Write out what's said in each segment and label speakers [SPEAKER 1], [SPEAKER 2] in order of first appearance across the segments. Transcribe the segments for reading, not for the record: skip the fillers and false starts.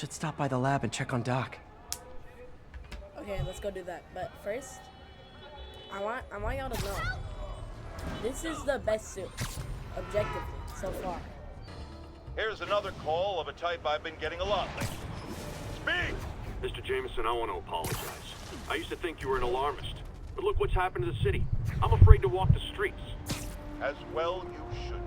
[SPEAKER 1] Should stop by the lab and check on Doc.
[SPEAKER 2] Okay, let's go do that. But first, I want y'all to know, this is the best suit, objectively, so far.
[SPEAKER 3] Here's another call of a type I've been getting a lot lately. Speak!
[SPEAKER 4] Mr. Jameson, I want to apologize. I used to think you were an alarmist. But look what's happened to the city. I'm afraid to walk the streets.
[SPEAKER 3] As well you should.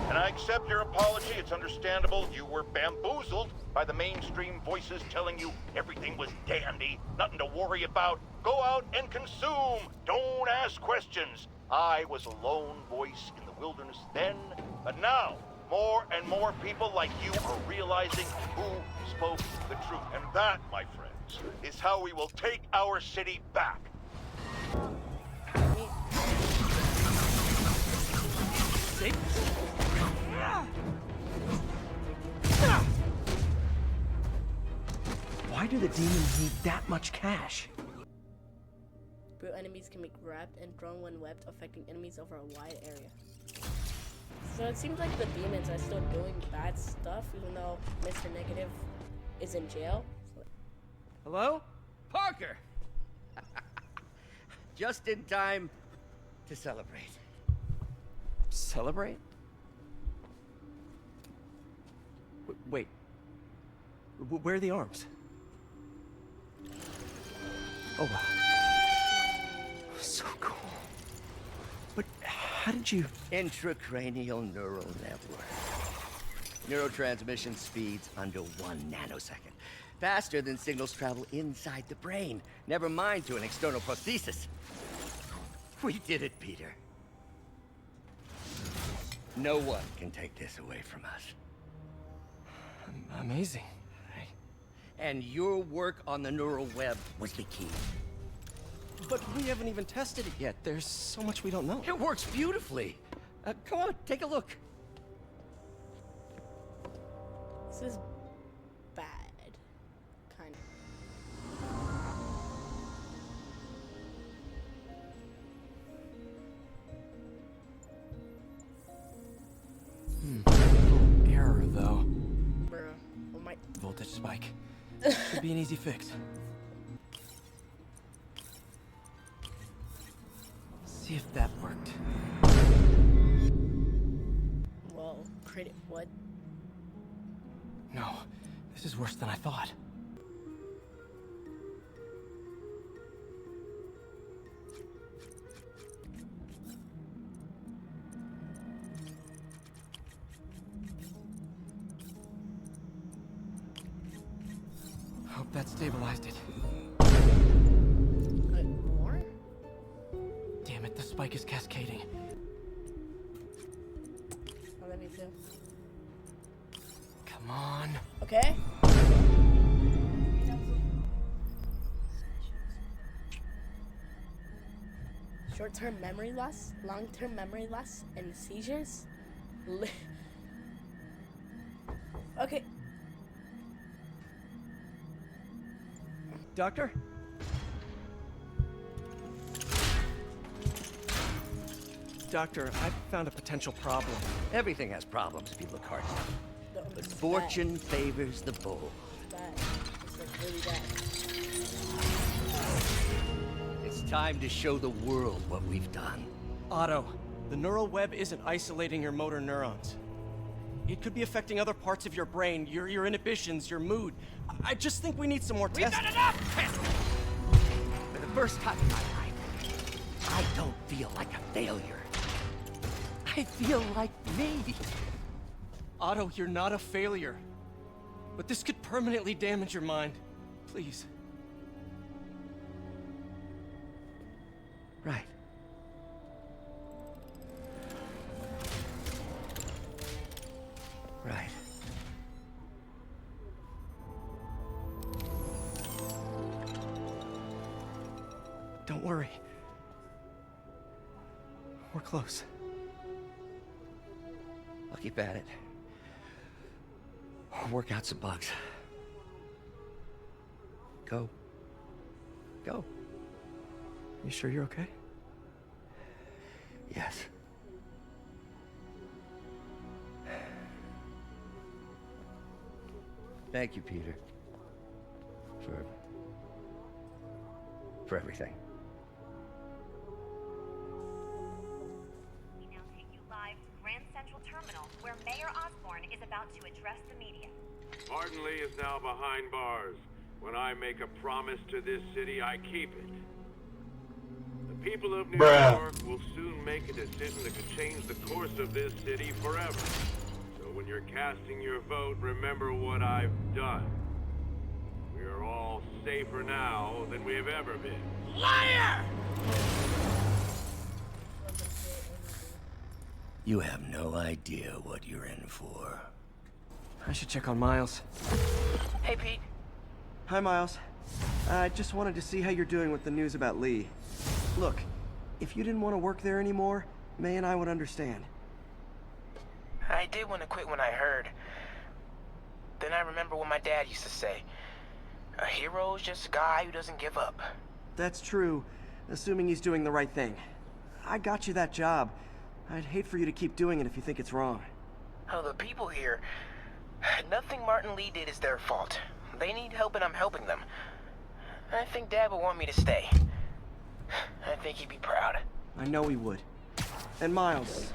[SPEAKER 3] And I accept your apology. It's understandable. You were bamboozled by the mainstream voices telling you everything was dandy, nothing to worry about. Go out and consume. Don't ask questions. I was a lone voice in the wilderness then, but now, more and more people like you are realizing who spoke the truth. And that, my friends, is how we will take our city back.
[SPEAKER 1] Why do the demons need that much cash?
[SPEAKER 2] Brute enemies can be grabbed and thrown when webbed, affecting enemies over a wide area. So it seems like the demons are still doing bad stuff, even though Mr. Negative is in jail.
[SPEAKER 5] Hello? Parker! Just in time to celebrate.
[SPEAKER 1] Celebrate? Wait. Where are the arms? Oh, wow. So cool. But how did you...
[SPEAKER 5] Intracranial neural network. Neurotransmission speeds under 1 nanosecond. Faster than signals travel inside the brain. Never mind to an external prosthesis. We did it, Peter. No one can take this away from us.
[SPEAKER 1] Amazing.
[SPEAKER 5] And your work on the neural web was the key.
[SPEAKER 1] But we haven't even tested it yet. There's so much we don't know.
[SPEAKER 5] It works beautifully. Come on, take a look.
[SPEAKER 2] This is bad. Kind of.
[SPEAKER 1] Error, though.
[SPEAKER 2] Bruh. Oh my.
[SPEAKER 1] Voltage spike. Should be an easy fix. See if that worked.
[SPEAKER 2] Well, credit. What?
[SPEAKER 1] No, this is worse than I thought. Hope that stabilized it.
[SPEAKER 2] More?
[SPEAKER 1] Damn it, the spike is cascading.
[SPEAKER 2] Oh, let me too.
[SPEAKER 1] Come on.
[SPEAKER 2] Okay. Short-term memory loss, long-term memory loss, and seizures? Okay.
[SPEAKER 1] Doctor? Doctor, I found a potential problem.
[SPEAKER 5] Everything has problems if you look hard enough.
[SPEAKER 2] No,
[SPEAKER 5] But
[SPEAKER 2] this is
[SPEAKER 5] fortune favors the bold.
[SPEAKER 2] bad. It's like really bad.
[SPEAKER 5] It's time to show the world what we've done.
[SPEAKER 1] Otto, the neural web isn't isolating your motor neurons. It could be affecting other parts of your brain, your inhibitions, your mood. I just think we need some more tests.
[SPEAKER 5] We've done enough! For the first time in my life, I don't feel like a failure. I feel like me.
[SPEAKER 1] Otto, you're not a failure. But this could permanently damage your mind. Please.
[SPEAKER 5] Right. Right.
[SPEAKER 1] Don't worry. We're close.
[SPEAKER 5] I'll keep at it. I'll work out some bugs. Go. Go.
[SPEAKER 1] You sure you're okay?
[SPEAKER 5] Yes. Thank you, Peter. for everything.
[SPEAKER 6] We now take you live to Grand Central Terminal, where Mayor Osborn is about to address the media.
[SPEAKER 4] Martin Lee is now behind bars. When I make a promise to this city, I keep it. The people of New York will soon make a decision that could change the course of this city forever. So when you're casting your vote, remember what I've done. We are all safer now than we have ever been.
[SPEAKER 5] Liar! You have no idea what you're in for.
[SPEAKER 1] I should check on Miles.
[SPEAKER 7] Hey, Pete.
[SPEAKER 1] Hi, Miles. I just wanted to see how you're doing with the news about Lee. Look, if you didn't want to work there anymore, May and I would understand.
[SPEAKER 7] I did want to quit when I heard. Then I remember what my dad used to say. A hero is just a guy who doesn't give up.
[SPEAKER 1] That's true, assuming he's doing the right thing. I got you that job. I'd hate for you to keep doing it if you think it's wrong.
[SPEAKER 7] Oh, the people here. Nothing Martin Lee did is their fault. They need help and I'm helping them. I think Dad would want me to stay. I think he'd be proud.
[SPEAKER 1] I know he would. And Miles,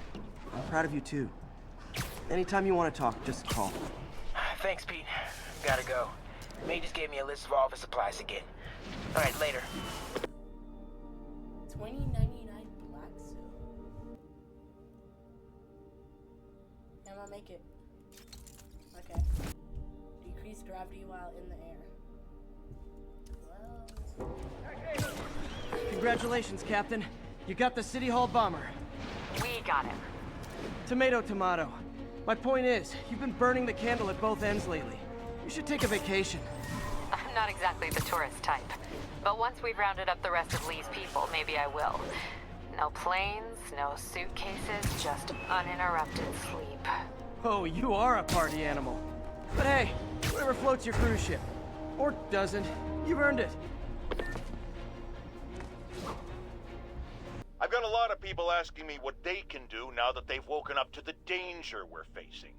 [SPEAKER 1] I'm proud of you too. Anytime you want to talk, just call.
[SPEAKER 7] Thanks, Pete. Gotta go. May just gave me a list of all of his supplies to get. Alright, later.
[SPEAKER 2] 2099 black suit. Am I make it? Okay. Decrease gravity while in the air. Well.
[SPEAKER 1] Congratulations, Captain. You got the City Hall bomber.
[SPEAKER 8] We got him.
[SPEAKER 1] Tomato, tomato. My point is, you've been burning the candle at both ends lately. You should take a vacation.
[SPEAKER 8] I'm not exactly the tourist type. But once we've rounded up the rest of Lee's people, maybe I will. No planes, no suitcases, just uninterrupted sleep.
[SPEAKER 1] Oh, you are a party animal. But hey, whatever floats your cruise ship. Or doesn't. You've earned it.
[SPEAKER 3] I've got a lot of people asking me what they can do now that they've woken up to the danger we're facing.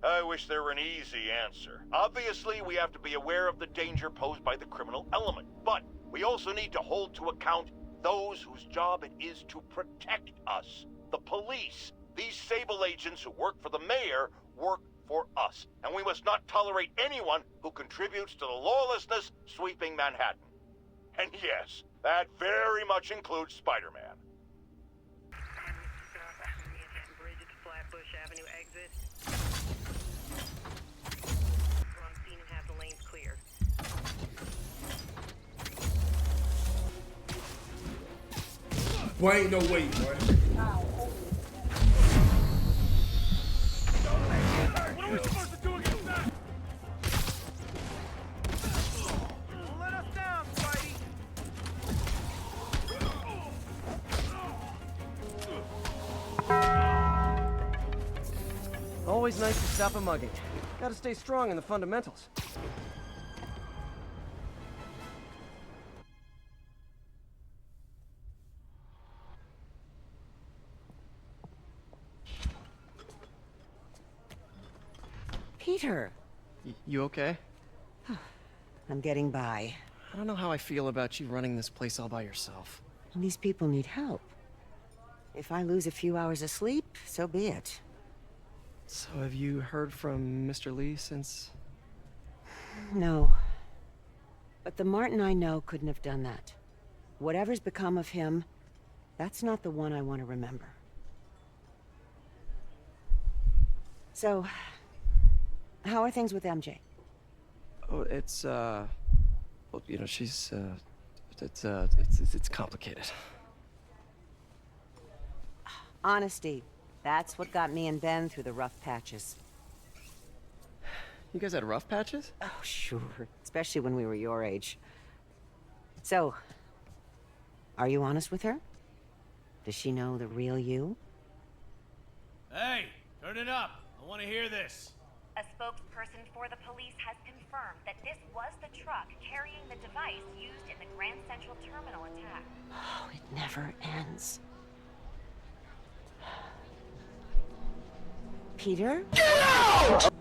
[SPEAKER 3] I wish there were an easy answer. Obviously, we have to be aware of the danger posed by the criminal element, but we also need to hold to account those whose job it is to protect us. The police. These Sable agents who work for the mayor work for us, and we must not tolerate anyone who contributes to the lawlessness sweeping Manhattan. And yes, that very much includes Spider-Man.
[SPEAKER 9] Bridge at the Flatbush Avenue exit. We're on scene and have the lanes clear.
[SPEAKER 10] Boy, ain't no way, boy.
[SPEAKER 3] What are we supposed to do against that? Let us down, Spidey!
[SPEAKER 1] Always nice to stop a mugging. Gotta stay strong in the fundamentals.
[SPEAKER 11] Peter,
[SPEAKER 1] You okay?
[SPEAKER 11] I'm getting by.
[SPEAKER 1] I don't know how I feel about you running this place all by yourself.
[SPEAKER 11] These people need help. If I lose a few hours of sleep, so be it.
[SPEAKER 1] So have you heard from Mr. Lee since?
[SPEAKER 11] No. But the Martin I know couldn't have done that. Whatever's become of him, that's not the one I want to remember. So, how are things with MJ?
[SPEAKER 1] Oh, it's well, you know, she's it's complicated.
[SPEAKER 11] Honesty. That's what got me and Ben through the rough patches.
[SPEAKER 1] You guys had rough patches?
[SPEAKER 11] Oh, sure. Especially when we were your age. So, are you honest with her? Does she know the real you?
[SPEAKER 12] Hey, turn it up. I want to hear this.
[SPEAKER 6] A spokesperson for the police has confirmed that this was the truck carrying the device used in the Grand Central Terminal attack.
[SPEAKER 11] Oh, it never ends. Peter? Get out!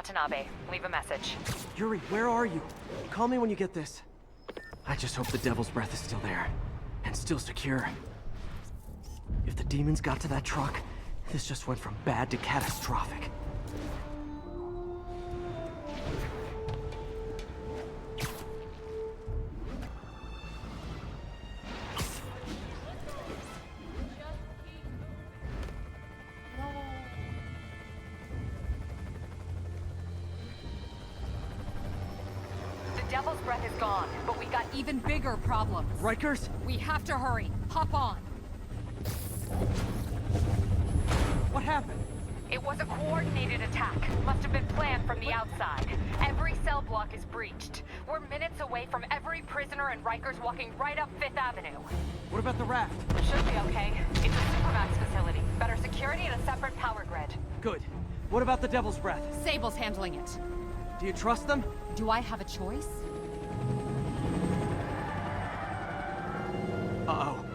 [SPEAKER 8] Watanabe. Leave a message.
[SPEAKER 1] Yuri, where are you? Call me when you get this. I just hope the Devil's Breath is still there. And still secure. If the demons got to that truck, this just went from bad to catastrophic.
[SPEAKER 8] The Devil's Breath is gone, but we got
[SPEAKER 13] Even bigger problems.
[SPEAKER 1] Rikers?
[SPEAKER 13] We have to hurry. Hop on.
[SPEAKER 1] What happened?
[SPEAKER 8] It was a coordinated attack. Must have been planned from the outside. Every cell block is breached. We're minutes away from every prisoner and Rikers walking right up Fifth Avenue.
[SPEAKER 1] What about the raft?
[SPEAKER 8] Should be okay. It's a Supermax facility. Better security and a separate power grid.
[SPEAKER 1] Good. What about the Devil's Breath?
[SPEAKER 13] Sable's handling it.
[SPEAKER 1] Do you trust them?
[SPEAKER 13] Do I have a choice?
[SPEAKER 1] Uh-oh.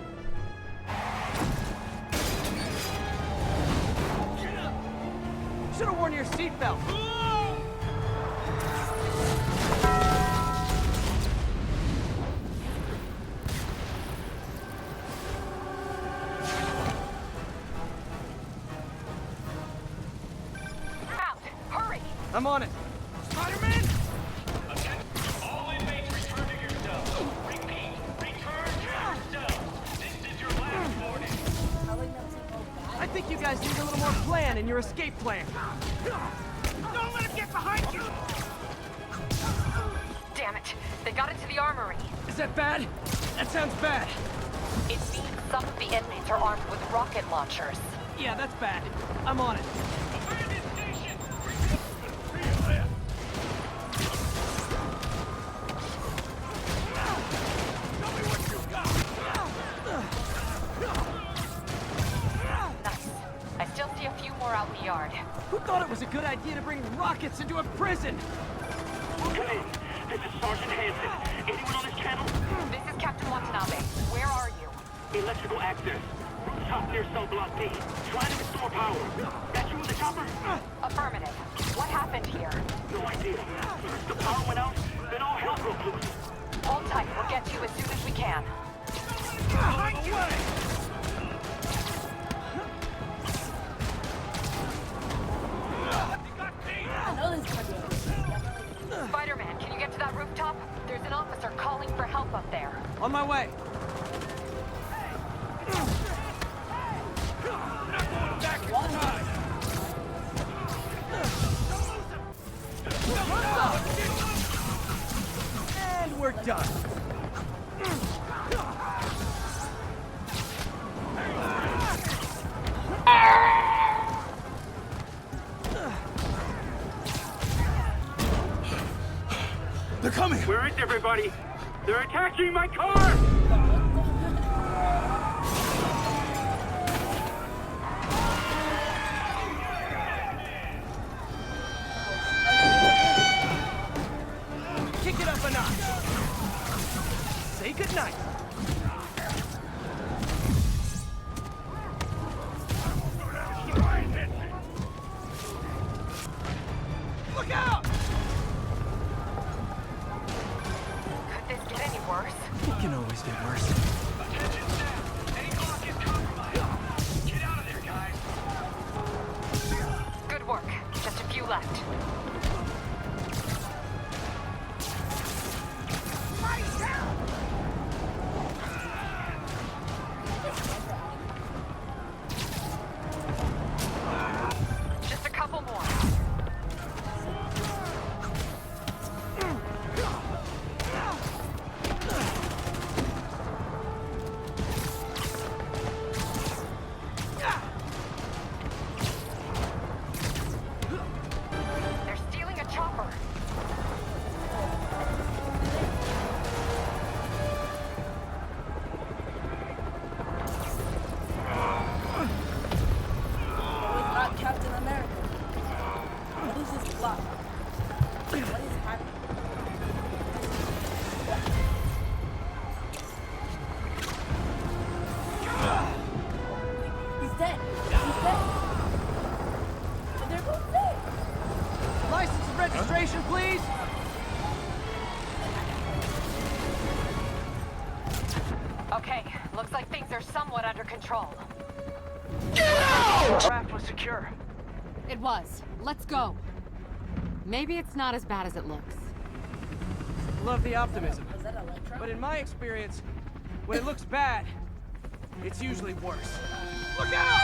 [SPEAKER 1] Should've worn your seatbelt.
[SPEAKER 8] Out! Hurry!
[SPEAKER 1] I'm on it. Spider-Man!
[SPEAKER 12] All inmates return to your cell. Repeat, return to your cell. This is your last warning.
[SPEAKER 1] I think you guys need a little more plan in your escape plan.
[SPEAKER 12] Don't let him get behind you!
[SPEAKER 8] Damn it! They got into the armory.
[SPEAKER 1] Is that bad? That sounds bad.
[SPEAKER 8] It means some of the inmates are armed with rocket launchers.
[SPEAKER 1] Yeah, that's bad. I'm on it.
[SPEAKER 12] Abandoned station! Tell me what you got!
[SPEAKER 8] Nice. I still see a few more out in the yard.
[SPEAKER 1] Who thought it was a good idea to bring rockets into a prison?
[SPEAKER 12] Okay, this is Sergeant Hansen. Anyone on this channel?
[SPEAKER 8] This is Captain Watanabe. Where are you?
[SPEAKER 12] Electrical access. Rooftop near cell block D. Trying to restore power. That you with the chopper?
[SPEAKER 8] Affirmative. What happened here?
[SPEAKER 12] No idea. First the power went out, then all hell broke loose.
[SPEAKER 8] Hold tight. We'll get to you as soon as we can.
[SPEAKER 12] Behind you!
[SPEAKER 8] Spider-Man, can you get to that rooftop? There's an officer calling for help up there.
[SPEAKER 1] On my way. And we're done.
[SPEAKER 12] They're coming! Where is everybody? They're attacking my car!
[SPEAKER 1] Kick it up a notch. Say goodnight. Look out!
[SPEAKER 8] Could this get any worse?
[SPEAKER 1] It can always get worse.
[SPEAKER 12] Attention staff! Any block is compromised! Get out of there, guys!
[SPEAKER 8] Good work. Just a few left. Just a couple more. Okay, looks like things are somewhat under control.
[SPEAKER 1] The raft was secure.
[SPEAKER 13] It was. Let's go. Maybe it's not as bad as it looks.
[SPEAKER 1] Love the optimism.
[SPEAKER 2] Was that Electra?
[SPEAKER 1] But in my experience, when it looks bad, it's usually worse. Look out!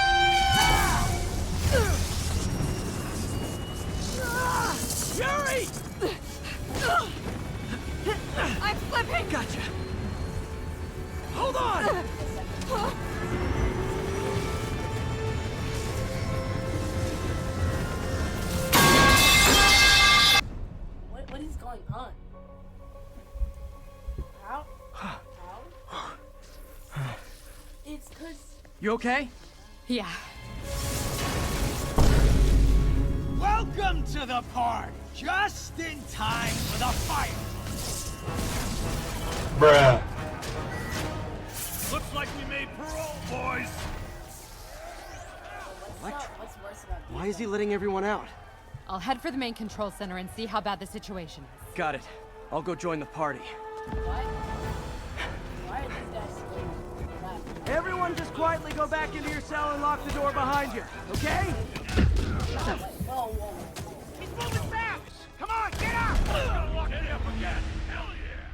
[SPEAKER 1] Yuri!
[SPEAKER 13] I'm slipping!
[SPEAKER 1] Gotcha. Hold on!
[SPEAKER 2] What is going on? How? How? It's cause...
[SPEAKER 1] You okay?
[SPEAKER 13] Yeah.
[SPEAKER 12] Welcome to the party. Just in time for the fight.
[SPEAKER 10] Bruh.
[SPEAKER 12] Looks like we made parole, boys.
[SPEAKER 2] What's worse about
[SPEAKER 1] Why is he letting everyone out?
[SPEAKER 13] I'll head for the main control center and see how bad the situation is.
[SPEAKER 1] Got it. I'll go join the party.
[SPEAKER 2] Why are these guys so
[SPEAKER 1] Everyone just quietly go back into your cell and lock the door behind you, okay?
[SPEAKER 2] Whoa, whoa.
[SPEAKER 12] He's moving fast. Come on, get up. We're gonna lock it up again. Hell yeah.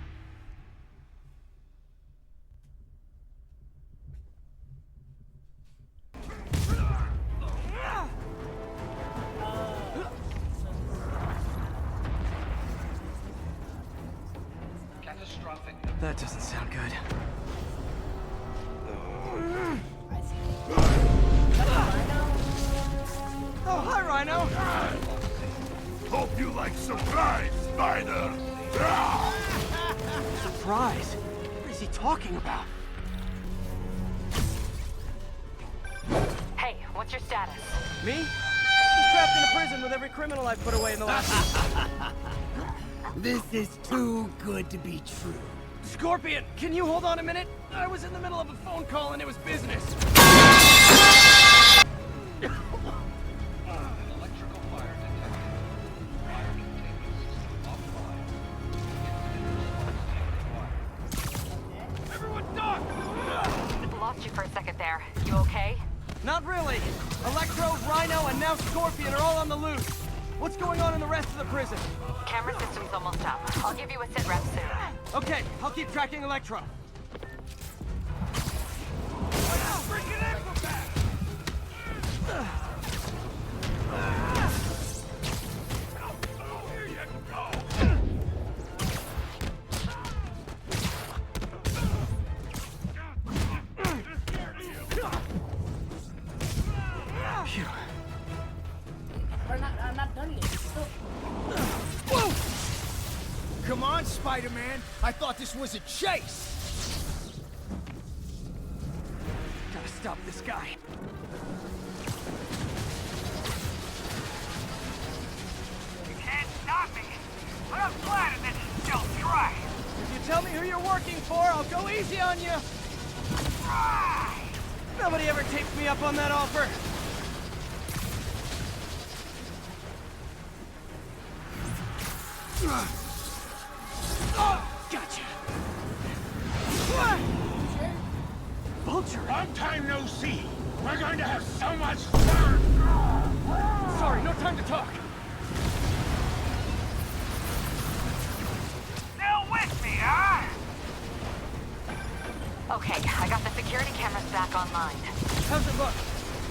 [SPEAKER 14] Catastrophic.
[SPEAKER 1] That doesn't sound good. Oh, hi, Rhino!
[SPEAKER 12] Hope you like surprise, Spider.
[SPEAKER 1] Surprise? What is he talking about?
[SPEAKER 8] Hey, what's your status?
[SPEAKER 1] Me? I'm trapped in a prison with every criminal I've put away in the last...
[SPEAKER 5] This is too good to be true.
[SPEAKER 1] Scorpion, can you hold on a minute? I was in the middle of a phone call and it was business.
[SPEAKER 14] Electrical fire detected. Fire containment system offline.
[SPEAKER 12] Everyone duck!
[SPEAKER 8] Lost you for a second there. You okay?
[SPEAKER 1] Not really. Electro, Rhino, and now Scorpion are all on the loose. What's going on in the rest of the prison?
[SPEAKER 8] Camera system's almost up. I'll give you a sit rep soon.
[SPEAKER 1] Okay, I'll keep tracking Electro. Phew.
[SPEAKER 2] I'm not done yet. Still...
[SPEAKER 12] Whoa! Come on, Spider-Man. I thought this was a chase.
[SPEAKER 1] Gotta stop this guy.
[SPEAKER 12] You can't stop me. But I'm glad that you still try.
[SPEAKER 1] If you tell me who you're working for, I'll go easy on you. Nobody ever takes me up on that offer. Gotcha. Vulture.
[SPEAKER 12] Long time no see. We're going to have so much fun.
[SPEAKER 1] Sorry, no time to talk.
[SPEAKER 12] Still with me, huh?
[SPEAKER 8] Okay, I got the security cameras back online.
[SPEAKER 1] How's it look?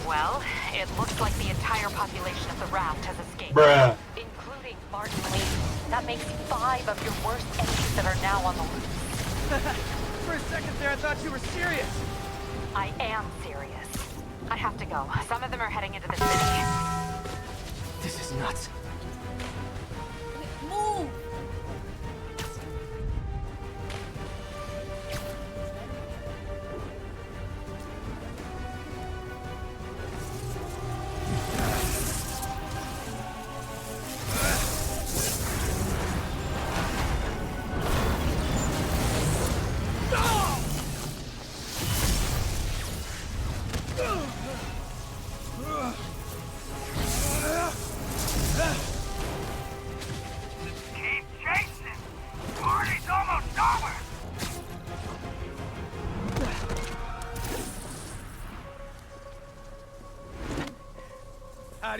[SPEAKER 8] Well, it looks like the entire population of the raft has escaped.
[SPEAKER 10] Bruh.
[SPEAKER 8] Including Martin Lee. That makes 5 of your worst enemies that are now on the loose.
[SPEAKER 1] For a second there, I thought you were serious.
[SPEAKER 8] I am serious. I have to go. Some of them are heading into the city.
[SPEAKER 1] This is nuts.
[SPEAKER 2] Move!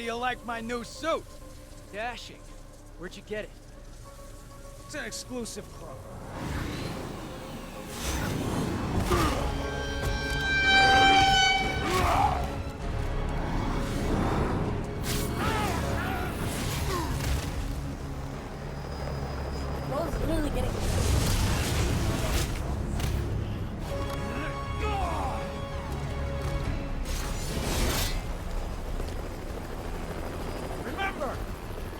[SPEAKER 15] do you like my new suit?
[SPEAKER 1] Dashing. Where'd you get it?
[SPEAKER 15] It's an exclusive club.
[SPEAKER 2] Bro's literally getting.
[SPEAKER 15] Remember,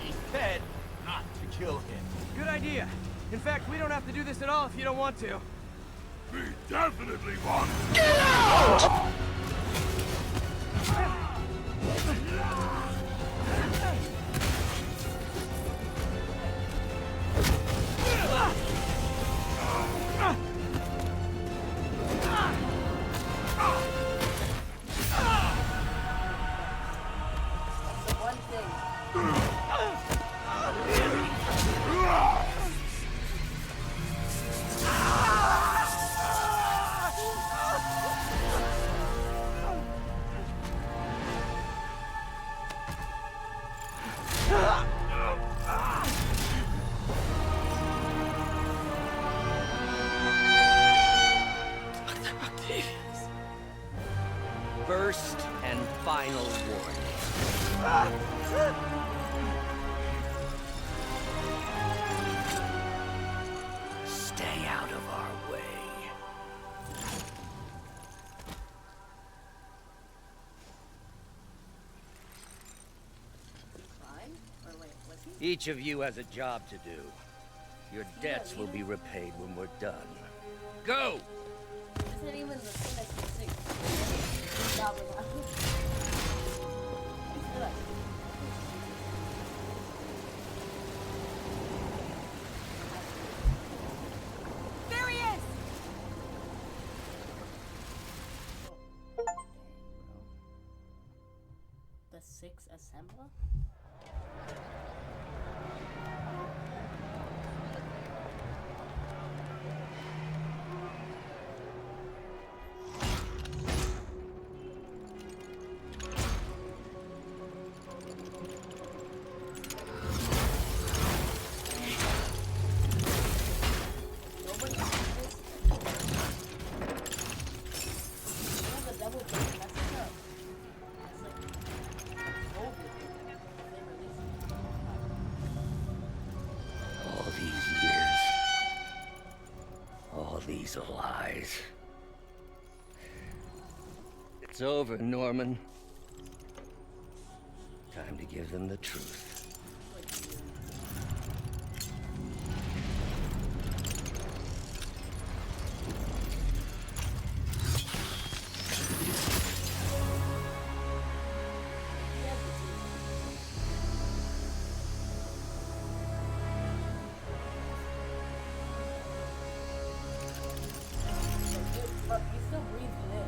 [SPEAKER 15] he said not to kill him.
[SPEAKER 1] Good idea. In fact, we don't have to do this at all if you don't want to.
[SPEAKER 10] We definitely want
[SPEAKER 2] The one thing.
[SPEAKER 5] First and final warning. Stay out of our way.
[SPEAKER 2] Fine? Or wait, was he?
[SPEAKER 5] Each of you has a job to do. Your debts will be repaid when we're done. Go!
[SPEAKER 2] Isn't even the thing that you think. Nah, we're not.
[SPEAKER 13] There he is!
[SPEAKER 2] The 6 assembler? Nobody sees this? Oh, the devil just messed it up. It's like over. They released it.
[SPEAKER 5] All these years. All these lies. It's over, Norman. Time to give them the truth.
[SPEAKER 2] But he still breathes it in.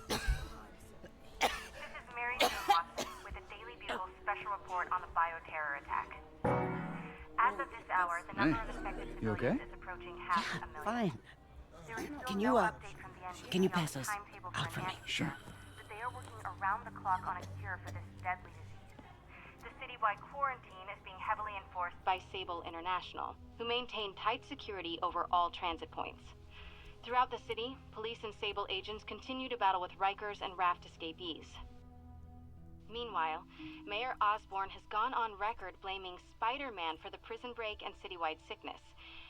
[SPEAKER 6] This is Mary Jo Watson with a Daily Bugle special report on the bioterror attack. As of this hour, the number of affected civilians is approaching half a million.
[SPEAKER 11] Fine.
[SPEAKER 6] There is still
[SPEAKER 11] Can
[SPEAKER 6] no
[SPEAKER 11] you,
[SPEAKER 6] update from the NBC
[SPEAKER 11] can you
[SPEAKER 6] on the
[SPEAKER 11] pass those
[SPEAKER 6] timetable
[SPEAKER 11] out for me?
[SPEAKER 6] enhanced
[SPEAKER 11] Sure.
[SPEAKER 6] but they are working around the clock on a cure for this deadly disease. The citywide quarantine is being heavily enforced by Sable International, who maintain tight security over all transit points. Throughout the city, police and Sable agents continue to battle with Rikers and Raft escapees. Meanwhile, Mayor Osborn has gone on record blaming Spider-Man for the prison break and citywide sickness,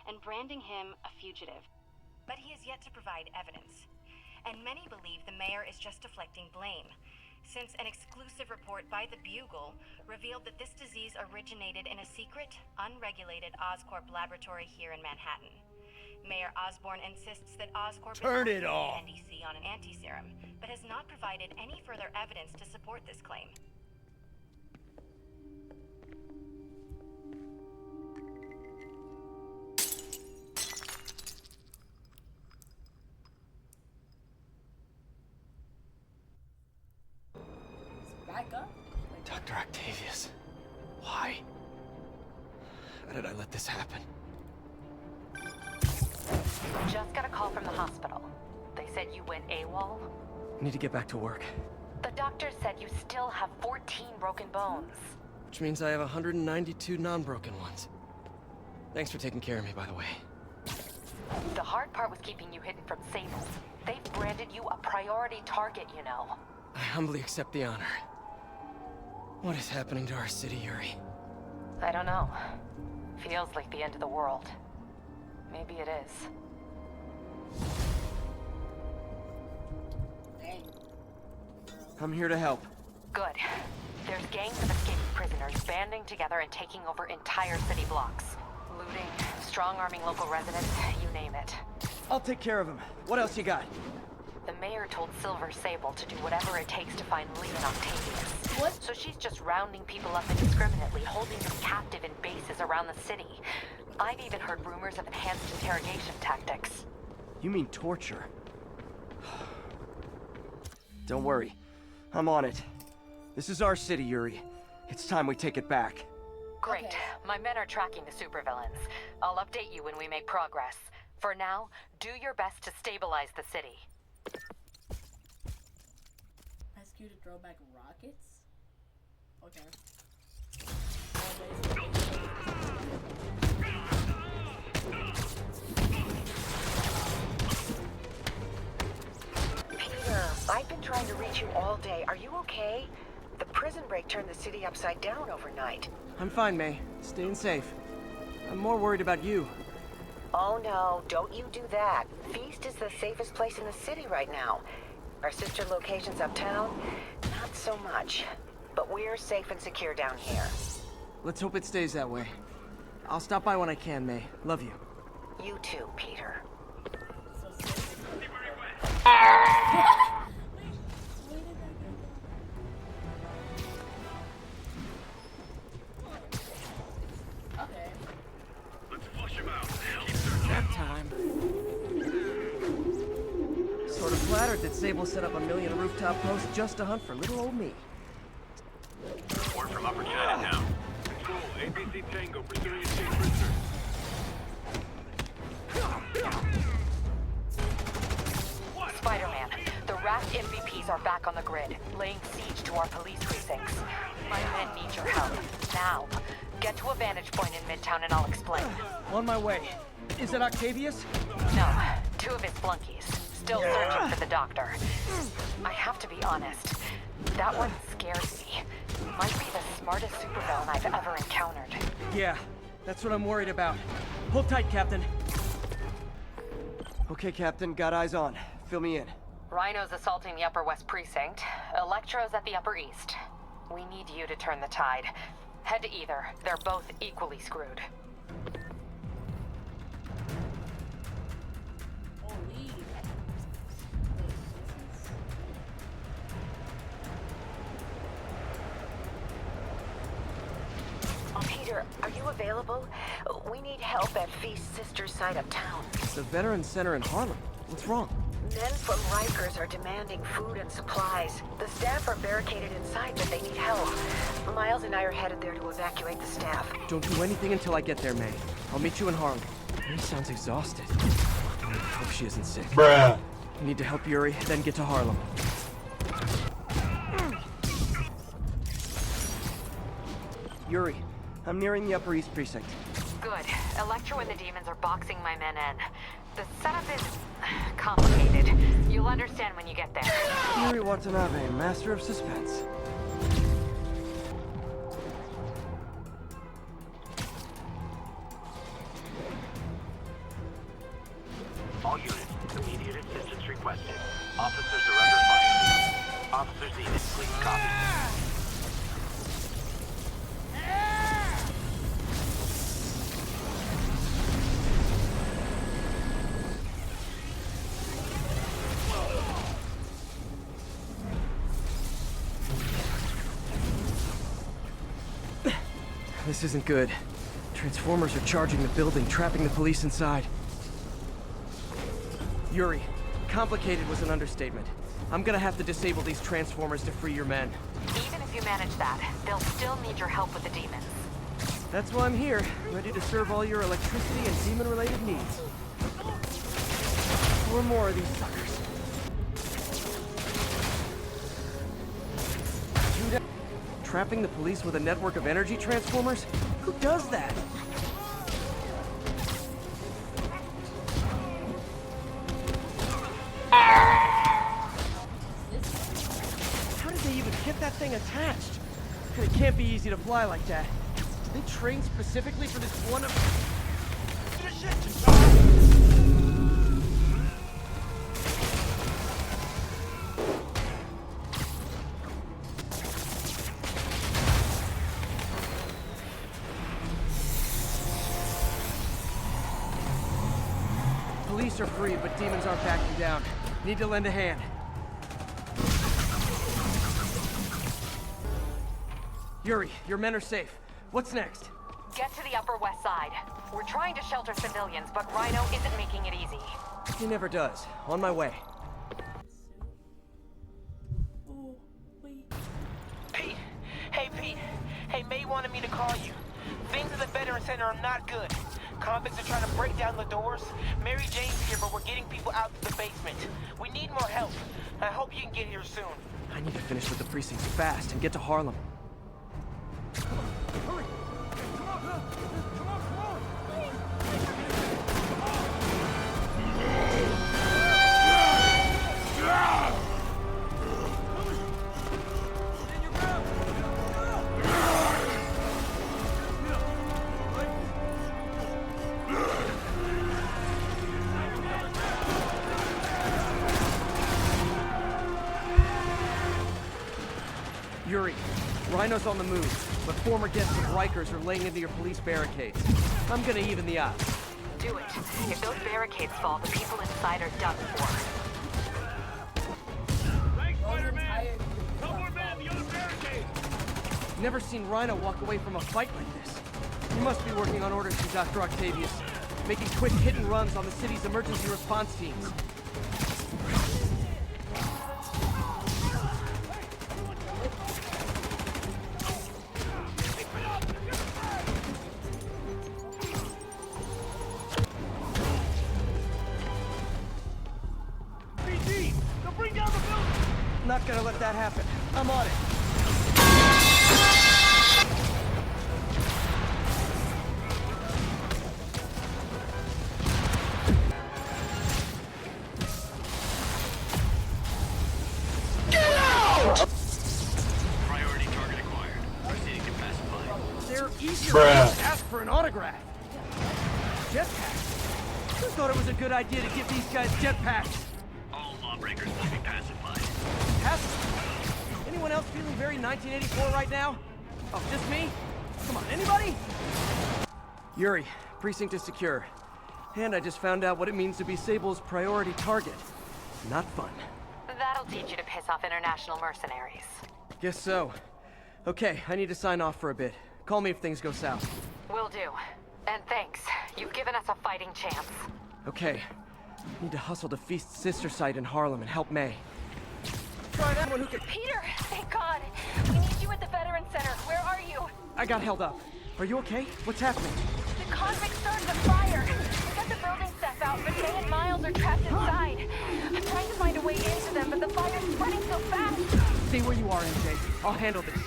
[SPEAKER 6] and branding him a fugitive. But he has yet to provide evidence. And many believe the mayor is just deflecting blame, since an exclusive report by the Bugle revealed that this disease originated in a secret, unregulated Oscorp laboratory here in Manhattan. Mayor Osborn insists that Oscorp
[SPEAKER 5] Turn
[SPEAKER 6] is
[SPEAKER 5] it
[SPEAKER 6] working
[SPEAKER 5] off.
[SPEAKER 6] with the NDC on an anti-serum, but has not provided any further evidence to support this claim.
[SPEAKER 2] Back up?
[SPEAKER 1] this happen?
[SPEAKER 8] Just got a call from the hospital. They said you went AWOL.
[SPEAKER 1] Need to get back to work.
[SPEAKER 8] The doctor said you still have 14 broken bones.
[SPEAKER 1] Which means I have 192 non-broken ones. Thanks for taking care of me, by the way.
[SPEAKER 8] The hard part was keeping you hidden from Sable. They've branded you a priority target, you know.
[SPEAKER 1] I humbly accept the honor. What is happening to our city, Yuri?
[SPEAKER 8] I don't know. Feels like the end of the world. Maybe it is.
[SPEAKER 1] I'm here to help.
[SPEAKER 8] Good. There's gangs of escaped prisoners banding together and taking over entire city blocks. Looting, strong-arming local residents, you name it.
[SPEAKER 1] I'll take care of him. What else you got?
[SPEAKER 8] The mayor told Silver Sable to do whatever it takes to find Lee and Octavius. What? So she's just rounding people up indiscriminately, holding them captive in bases around the city. I've even heard rumors of enhanced interrogation tactics.
[SPEAKER 1] You mean torture? Don't worry. I'm on it. This is our city, Yuri. It's time we take it back.
[SPEAKER 8] Great. My men are tracking the supervillains. I'll update you when we make progress. For now, do your best to stabilize the city.
[SPEAKER 2] Ask you to throw back rockets? Okay.
[SPEAKER 16] Peter, I've been trying to reach you all day. Are you okay? The prison break turned the city upside down overnight.
[SPEAKER 1] I'm fine, May. Staying safe. I'm more worried about you.
[SPEAKER 16] Oh no, don't you do that. Feast is the safest place in the city right now. Our sister locations uptown, not so much. But we're safe and secure down here.
[SPEAKER 1] Let's hope it stays that way. I'll stop by when I can, May. Love you.
[SPEAKER 16] You too, Peter.
[SPEAKER 1] Nap time. Sort of flattered that Sable set up a million rooftop posts just to hunt for little old me.
[SPEAKER 4] Report from Upper Chinatown. Control, APC Tango pursuing escaped prisoners.
[SPEAKER 8] Spider-Man, the Raft MVPs are back on the grid, laying siege to our police precincts. My men need your help. Now. Get to a vantage point in Midtown and I'll explain.
[SPEAKER 1] On my way. Is it Octavius?
[SPEAKER 8] No, two of his flunkies. Still searching for the doctor. I have to be honest. That one scares me. Might be the smartest supervillain I've ever encountered.
[SPEAKER 1] Yeah, that's what I'm worried about. Hold tight, Captain. Okay, Captain, got eyes on. Fill me in.
[SPEAKER 8] Rhino's assaulting the Upper West Precinct. Electro's at the Upper East. We need you to turn the tide. Head to either. They're both equally screwed.
[SPEAKER 16] Oh, Peter, are you available? We need help at Feast's sister's site uptown.
[SPEAKER 1] It's the Veterans Center in Harlem. What's wrong?
[SPEAKER 16] Men from Rikers are demanding food and supplies. The staff are barricaded inside, but they need help. Miles and I are headed there to evacuate the staff.
[SPEAKER 1] Don't do anything until I get there, May. I'll meet you in Harlem. May sounds exhausted. I hope she isn't sick.
[SPEAKER 10] Bruh.
[SPEAKER 1] I need to help Yuri, then get to Harlem. Yuri, I'm nearing the Upper East Precinct.
[SPEAKER 8] Good. Electro and the demons are boxing my men in. The setup is complicated. You'll understand when you get there.
[SPEAKER 1] Yuri Watanabe, master of suspense.
[SPEAKER 4] All units, immediate assistance requested. Officers are under fire. Officers needed, please copy.
[SPEAKER 1] This isn't good. Transformers are charging the building, trapping the police inside. Yuri, complicated was an understatement. I'm gonna have to disable these transformers to free your men.
[SPEAKER 8] Even if you manage that, they'll still need your help with the demons.
[SPEAKER 1] That's why I'm here, ready to serve all your electricity and demon-related needs. 4 more of these suckers. 2 down. Trapping the police with a network of energy transformers? Who does that? How did they even get that thing attached? It can't be easy to fly like that. Did they train specifically for this one of... Police are free, but demons aren't backing down. Need to lend a hand. Yuri, your men are safe. What's next?
[SPEAKER 8] Get to the Upper West Side. We're trying to shelter civilians, but Rhino isn't making it easy.
[SPEAKER 1] He never does. On my way.
[SPEAKER 7] Pete! Hey, Pete! Hey, May wanted me to call you. Things at the Veteran Center are not good. Convicts are trying to break down the doors. Mary Jane's here, but we're getting people out to the basement. We need more help. I hope you can get here soon.
[SPEAKER 1] I need to finish with the precincts fast and get to Harlem.
[SPEAKER 10] Hurry! Come on! Come on, come on!
[SPEAKER 1] Yuri, Rhino's on the move, but former guests of Rikers are laying into your police barricades. I'm gonna even the odds.
[SPEAKER 8] Do it. If those barricades fall, the people inside are done for.
[SPEAKER 12] Thanks, Spider-Man! Come more men, the other barricade!
[SPEAKER 1] Never seen Rhino walk away from a fight like this. He must be working on orders from Dr. Octavius, making quick hit and runs on the city's emergency response teams.
[SPEAKER 12] BG! They'll bring down the building!
[SPEAKER 1] Not gonna let that happen. I'm on it.
[SPEAKER 12] Priority target acquired. Proceeding to pacify.
[SPEAKER 1] They're easier
[SPEAKER 10] Bruh.
[SPEAKER 1] to ask for an autograph. Jetpacks? Who thought it was a good idea to give these guys jetpacks?
[SPEAKER 12] All lawbreakers will be pacified.
[SPEAKER 1] Anyone else feeling very 1984 right now? Oh, just me? Come on, anybody? Yuri, precinct is secure. And I just found out what it means to be Sable's priority target. Not fun.
[SPEAKER 8] That'll teach you to piss off international mercenaries.
[SPEAKER 1] Guess so. Okay, I need to sign off for a bit. Call me if things go south.
[SPEAKER 8] Will do. And thanks. You've given us a fighting chance.
[SPEAKER 1] Okay. Need to hustle to Feast's sister site in Harlem and help May. Try that one who can...
[SPEAKER 8] Peter! Thank God! We need you at the Veteran Center. Where are you?
[SPEAKER 1] I got held up. Are you okay? What's happening?
[SPEAKER 8] The convicts started a fire. We got the building staff out, but May and Miles are trapped inside. I'm trying to find a way into them, but the fire's spreading so fast.
[SPEAKER 1] Stay where you are, MJ. I'll handle this.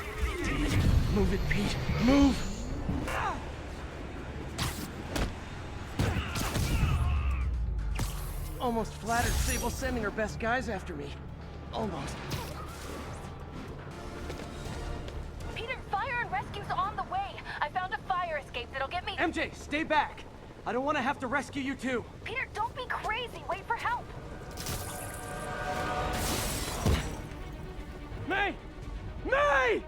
[SPEAKER 1] Damn it. Move it, Pete. Move! Almost flattered Sable sending her best guys after me. Almost.
[SPEAKER 8] Peter, fire and rescue's on the way. I found a fire escape that'll get me...
[SPEAKER 1] MJ, stay back! I don't want to have to rescue you too.
[SPEAKER 8] Peter, don't be crazy. Wait for help.
[SPEAKER 1] May! May!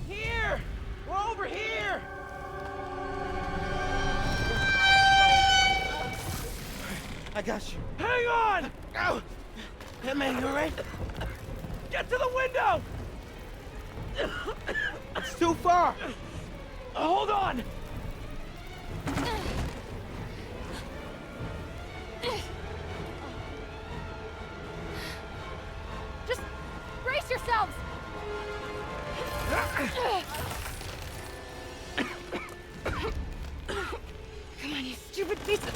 [SPEAKER 1] Here! We're over here! I got you. Hang on! Oh. Hey, man, you alright? Get to the window! It's too far! Hold on!
[SPEAKER 13] yourselves! Come on, you stupid piece of...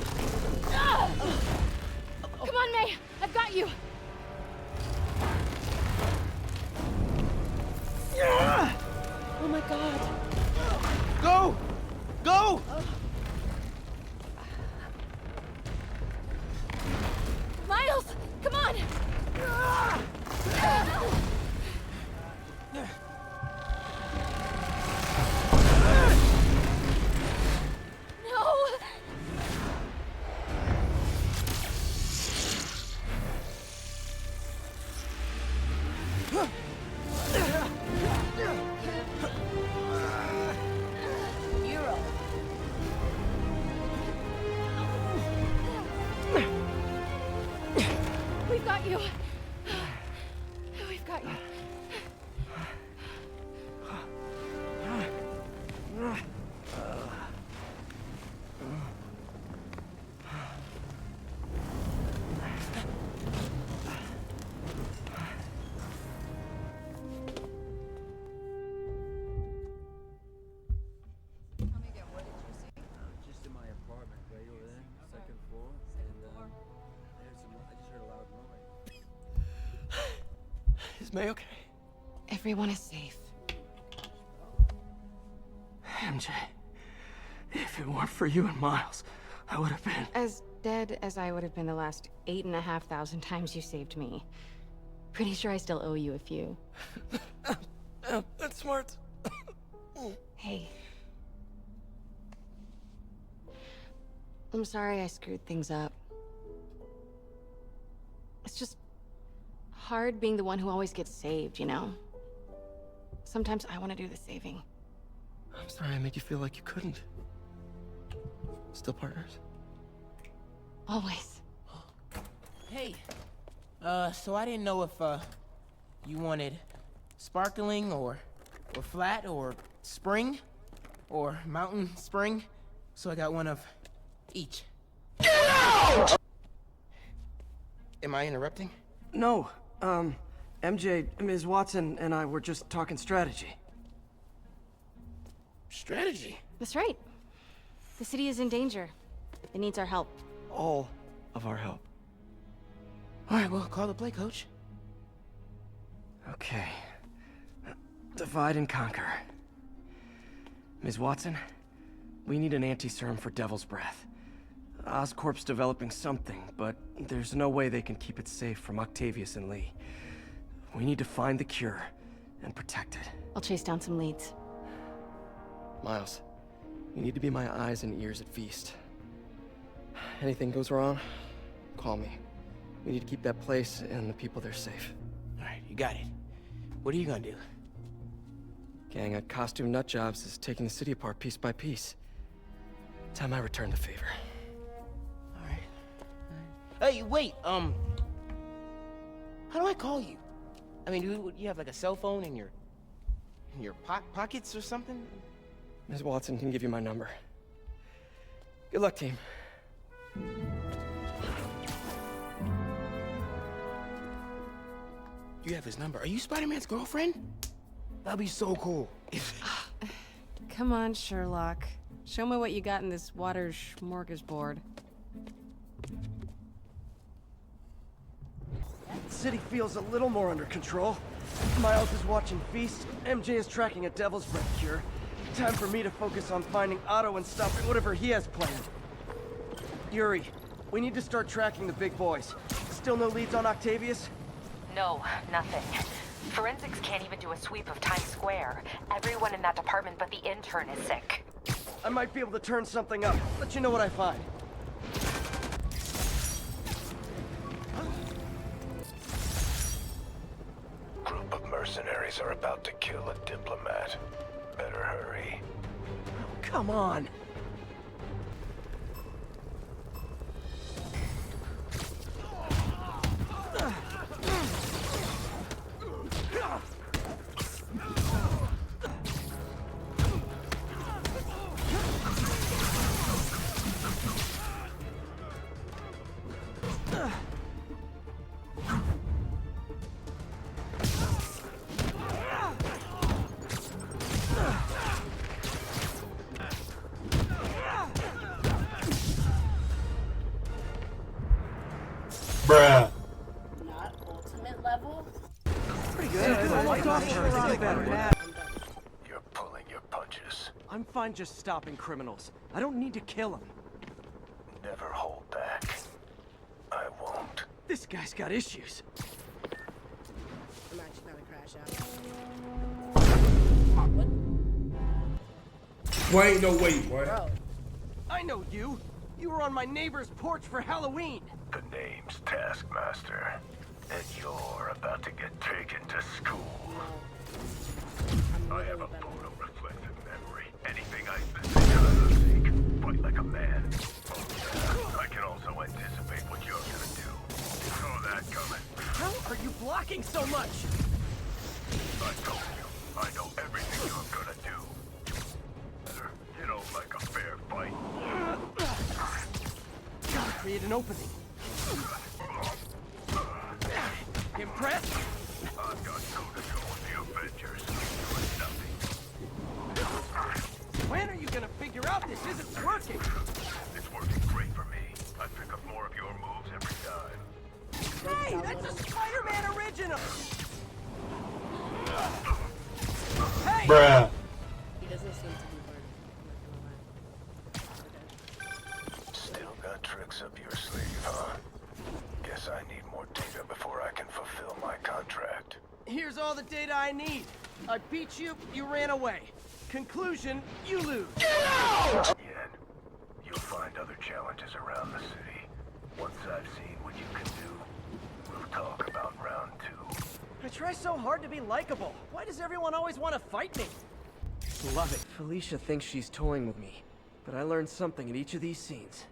[SPEAKER 13] Come on, May! I've got you! Oh my god.
[SPEAKER 15] Go! Go!
[SPEAKER 13] Miles! Come on! No! We've got you. We've got you.
[SPEAKER 17] Just in my apartment, way over there, second floor, and I just heard a loud noise.
[SPEAKER 1] Is May okay?
[SPEAKER 13] Everyone is safe.
[SPEAKER 1] MJ, if it weren't for you and Miles, I would have been...
[SPEAKER 18] As dead as I would have been the last 8,500 times you saved me. Pretty sure I still owe you a few.
[SPEAKER 1] That's smart.
[SPEAKER 18] Hey. I'm sorry I screwed things up. It's just hard being the one who always gets saved, you know? Sometimes I want to do the saving.
[SPEAKER 1] I'm sorry I made you feel like you couldn't. Still partners?
[SPEAKER 18] Always.
[SPEAKER 7] Hey, so I didn't know if, you wanted sparkling or flat or spring or mountain spring, so I got one of each. Am I interrupting?
[SPEAKER 1] No, MJ, Ms. Watson and I were just talking strategy.
[SPEAKER 7] Strategy?
[SPEAKER 18] That's right. The city is in danger. It needs our help.
[SPEAKER 1] All of our help.
[SPEAKER 7] All right, well, call the play, coach.
[SPEAKER 1] Okay. Divide and conquer. Ms. Watson, we need an anti-serum for Devil's Breath. Oscorp's developing something, but there's no way they can keep it safe from Octavius and Lee. We need to find the cure and protect it.
[SPEAKER 18] I'll chase down some leads.
[SPEAKER 1] Miles, you need to be my eyes and ears at Feast. Anything goes wrong, call me. We need to keep that place and the people there safe.
[SPEAKER 7] All right, you got it. What are you gonna do?
[SPEAKER 1] Gang at Costume Nut Jobs is taking the city apart piece by piece. Time I return the favor.
[SPEAKER 7] All right. Hey, wait, how do I call you? I mean, do you have like a cell phone in your pockets or something?
[SPEAKER 1] Ms. Watson can give you my number. Good luck, team.
[SPEAKER 7] You have his number. Are you Spider-Man's girlfriend? That'd be so cool.
[SPEAKER 18] Come on, Sherlock. Show me what you got in this water smorgasbord.
[SPEAKER 1] The city feels a little more under control. Miles is watching Feast. MJ is tracking a Devil's Breath cure. Time for me to focus on finding Otto and stopping whatever he has planned. Yuri, we need to start tracking the big boys. Still no leads on Octavius?
[SPEAKER 8] No, nothing. Forensics can't even do a sweep of Times Square. Everyone in that department but the intern is sick.
[SPEAKER 1] I might be able to turn something up. Let you know what I find.
[SPEAKER 19] Group of mercenaries are about to kill a diplomat. Better hurry.
[SPEAKER 1] Come on. almost off to something better.
[SPEAKER 19] You're pulling your punches.
[SPEAKER 1] I'm fine just stopping criminals. I don't need to kill them.
[SPEAKER 19] Never hold back. I won't.
[SPEAKER 1] This guy's got issues.
[SPEAKER 2] I'm actually gonna crash out.
[SPEAKER 10] Wait, no, wait, what?
[SPEAKER 2] Bro.
[SPEAKER 1] I know you. You were on my neighbor's porch for Halloween.
[SPEAKER 19] The name's Taskmaster, and you're about to get taken to school. I have a photo-reflective memory. Anything I say, fight like a man. Oh, yeah. I can also anticipate what you're gonna do. Saw that coming.
[SPEAKER 1] How are you blocking so much?
[SPEAKER 19] I told you, I know everything you're gonna do. You know, like a fair fight.
[SPEAKER 1] Gotta create an opening. Impressed?
[SPEAKER 19] I've got toe-to-toe with the Avengers. Doing nothing.
[SPEAKER 1] When are you gonna figure out this isn't working?
[SPEAKER 19] It's working great for me. I pick up more of your moves every time.
[SPEAKER 1] Hey, that's a Spider-Man original! Hey!
[SPEAKER 10] Bruh.
[SPEAKER 2] He doesn't seem to be burning.
[SPEAKER 19] Still got tricks up your sleeve, huh? Guess I need more data before I can fulfill my contract.
[SPEAKER 1] Here's all the data I need. I beat you, you ran away. Conclusion, you lose.
[SPEAKER 19] Get out! Yet, you'll find other challenges around the city. Once I've seen what you can do, we'll talk about round 2.
[SPEAKER 1] I try so hard to be likable. Why does everyone always want to fight me? Love it. Felicia thinks she's toying with me, but I learned something in each of these scenes.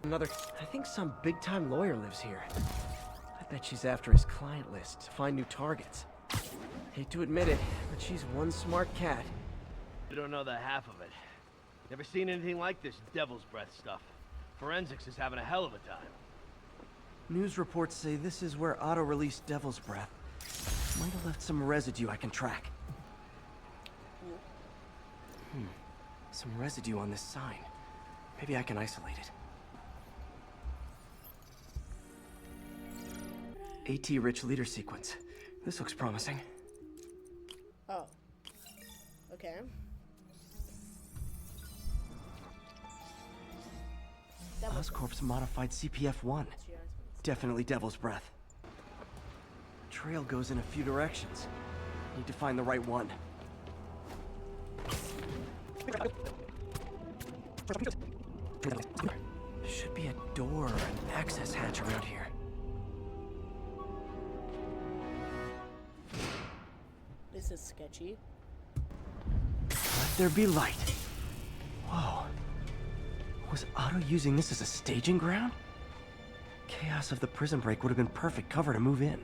[SPEAKER 1] I think some big-time lawyer lives here. I bet she's after his client list to find new targets. Hate to admit it, but she's one smart cat.
[SPEAKER 20] You don't know the half of it. Never seen anything like this Devil's Breath stuff. Forensics is having a hell of a time.
[SPEAKER 1] News reports say this is where Otto released Devil's Breath. Might have left some residue I can track. Some residue on this sign. Maybe I can isolate it. AT Rich Leader Sequence. This looks promising.
[SPEAKER 2] Oh. Okay.
[SPEAKER 1] Oscorp's modified CPF-1. Definitely Devil's Breath. Trail goes in a few directions. Need to find the right one. Should be a door or an access hatch around here.
[SPEAKER 2] This is sketchy.
[SPEAKER 1] Let there be light. Whoa. Was Otto using this as a staging ground? Chaos of the prison break would have been perfect cover to move in.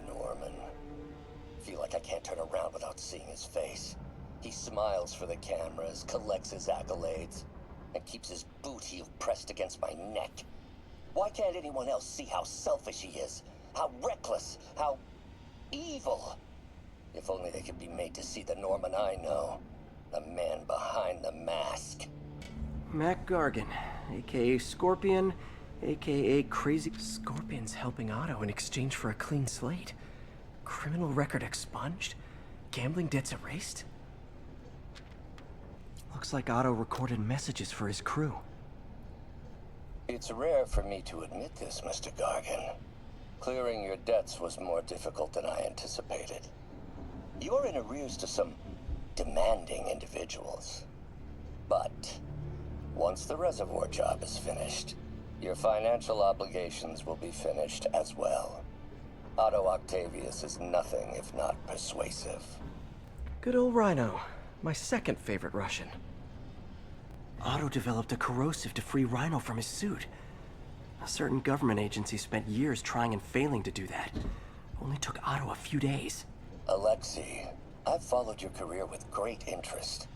[SPEAKER 5] Norman. Feel like I can't turn around without seeing his face. He smiles for the cameras, collects his accolades, and keeps his boot heel pressed against my neck. Why can't anyone else see how selfish he is? How reckless? How evil? If only they could be made to see the Norman I know. The man behind the mask.
[SPEAKER 1] Mac Gargan, aka Scorpion, aka Crazy... Scorpion's helping Otto in exchange for a clean slate. Criminal record expunged? Gambling debts erased? Looks like Otto recorded messages for his crew.
[SPEAKER 5] It's rare for me to admit this, Mr. Gargan. Clearing your debts was more difficult than I anticipated. You're in arrears to some demanding individuals. But once the reservoir job is finished, your financial obligations will be finished as well. Otto Octavius is nothing if not persuasive.
[SPEAKER 1] Good old Rhino, my second favorite Russian. Otto developed a corrosive to free Rhino from his suit. A certain government agency spent years trying and failing to do that. Only took Otto a few days.
[SPEAKER 5] Alexei, I've followed your career with great interest.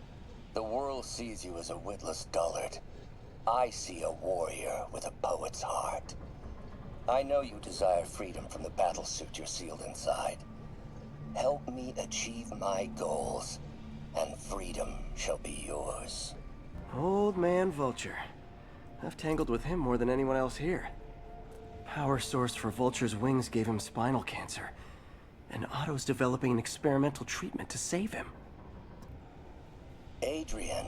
[SPEAKER 5] The world sees you as a witless dullard. I see a warrior with a poet's heart. I know you desire freedom from the battlesuit you're sealed inside. Help me achieve my goals, and freedom shall be yours.
[SPEAKER 1] Old man Vulture. I've tangled with him more than anyone else here. Power source for Vulture's wings gave him spinal cancer. And Otto's developing an experimental treatment to save him.
[SPEAKER 5] Adrian,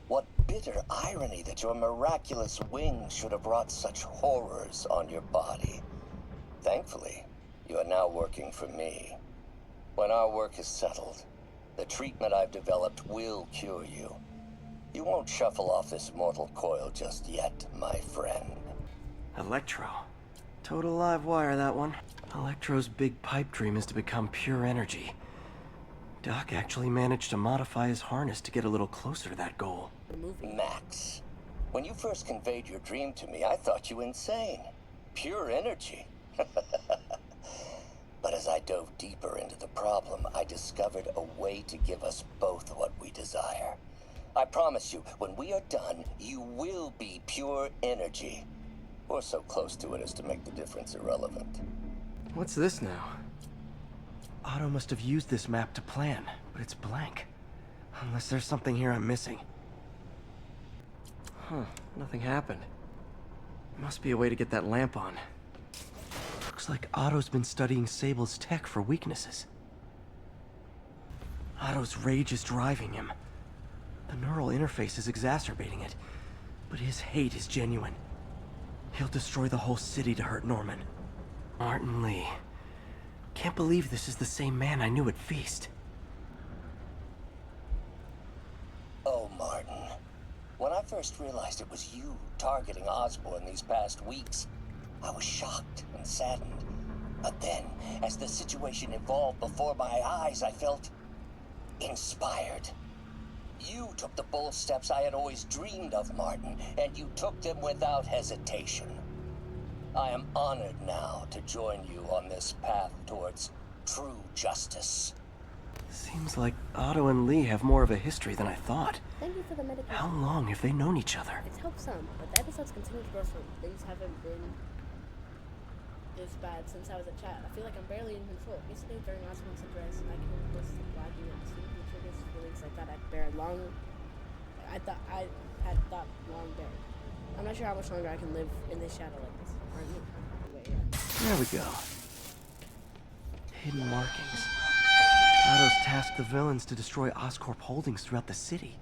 [SPEAKER 5] what bitter irony that your miraculous wings should have wrought such horrors on your body. Thankfully, you are now working for me. When our work is settled, the treatment I've developed will cure you. You won't shuffle off this mortal coil just yet, my friend.
[SPEAKER 1] Electro. Total live wire, that one. Electro's big pipe dream is to become pure energy. Doc actually managed to modify his harness to get a little closer to that goal.
[SPEAKER 5] Max, when you first conveyed your dream to me, I thought you insane. Pure energy. But as I dove deeper into the problem, I discovered a way to give us both what we desire. I promise you, when we are done, you will be pure energy. Or so close to it as to make the difference irrelevant.
[SPEAKER 1] What's this now? Otto must have used this map to plan, but it's blank. Unless there's something here I'm missing. Huh, nothing happened. Must be a way to get that lamp on. Looks like Otto's been studying Sable's tech for weaknesses. Otto's rage is driving him. The neural interface is exacerbating it, but his hate is genuine. He'll destroy the whole city to hurt Norman. Martin Lee. Can't believe this is the same man I knew at Feast.
[SPEAKER 5] Oh, Martin. When I first realized it was you targeting Osborn these past weeks, I was shocked and saddened. But then, as the situation evolved before my eyes, I felt inspired. You took the bold steps I had always dreamed of, Martin, and you took them without hesitation. I am honored now to join you on this path towards true justice.
[SPEAKER 1] Seems like Otto and Lee have more of a history than I thought.
[SPEAKER 2] Thank you for the medication.
[SPEAKER 1] How long have they known each other?
[SPEAKER 2] It's helped some, but the episodes continue to grow from things haven't been this bad since I was a child. I feel like I'm barely in control. Yesterday during Osmond's address, I came close to flagging and seeing the triggers feelings I thought I'd bear long. I had thought long bear. I'm not sure how much longer I can live in this shadow like this.
[SPEAKER 1] There we go. Hidden markings. Otto's tasked the villains to destroy Oscorp holdings throughout the city.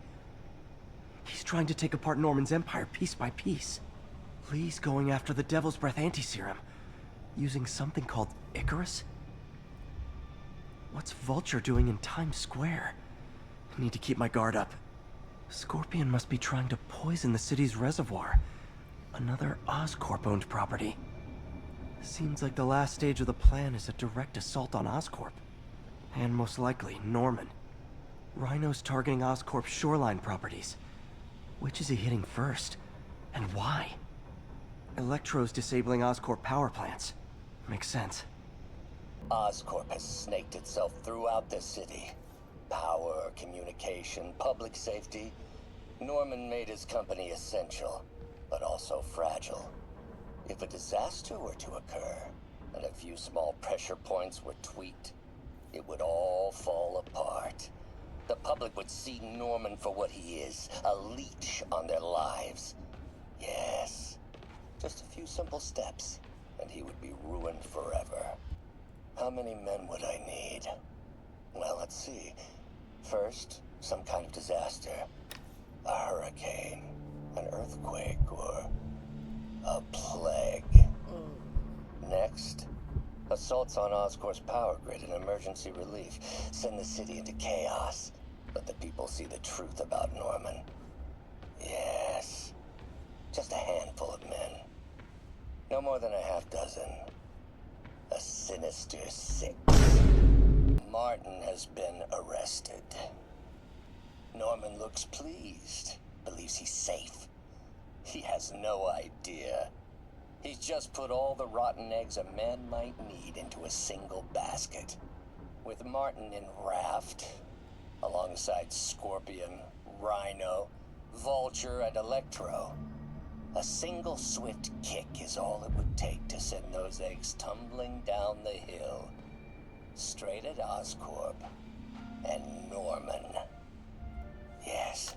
[SPEAKER 1] He's trying to take apart Norman's empire piece by piece. Lee's going after the Devil's Breath anti-serum, using something called Icarus? What's Vulture doing in Times Square? I need to keep my guard up. Scorpion must be trying to poison the city's reservoir. Another Oscorp-owned property. Seems like the last stage of the plan is a direct assault on Oscorp. And most likely, Norman. Rhino's targeting Oscorp's shoreline properties. Which is he hitting first? And why? Electro's disabling Oscorp power plants. Makes sense.
[SPEAKER 5] Oscorp has snaked itself throughout the city. Power, communication, public safety. Norman made his company essential, but also fragile. If a disaster were to occur, and a few small pressure points were tweaked, it would all fall apart. The public would see Norman for what he is, a leech on their lives. Yes, just a few simple steps, and he would be ruined forever. How many men would I need? Well, let's see. First, some kind of disaster. A hurricane, an earthquake, or a plague. Next, assaults on Oscorp's power grid and emergency relief. Send the city into chaos. Let the people see the truth about Norman. Yes, just a handful of men. No more than a half dozen. A sinister 6. Martin has been arrested. Norman looks pleased, believes he's safe. He has no idea. He's just put all the rotten eggs a man might need into a single basket. With Martin in raft, alongside Scorpion, Rhino, Vulture, and Electro, a single swift kick is all it would take to send those eggs tumbling down the hill, straight at Oscorp and Norman. Yes,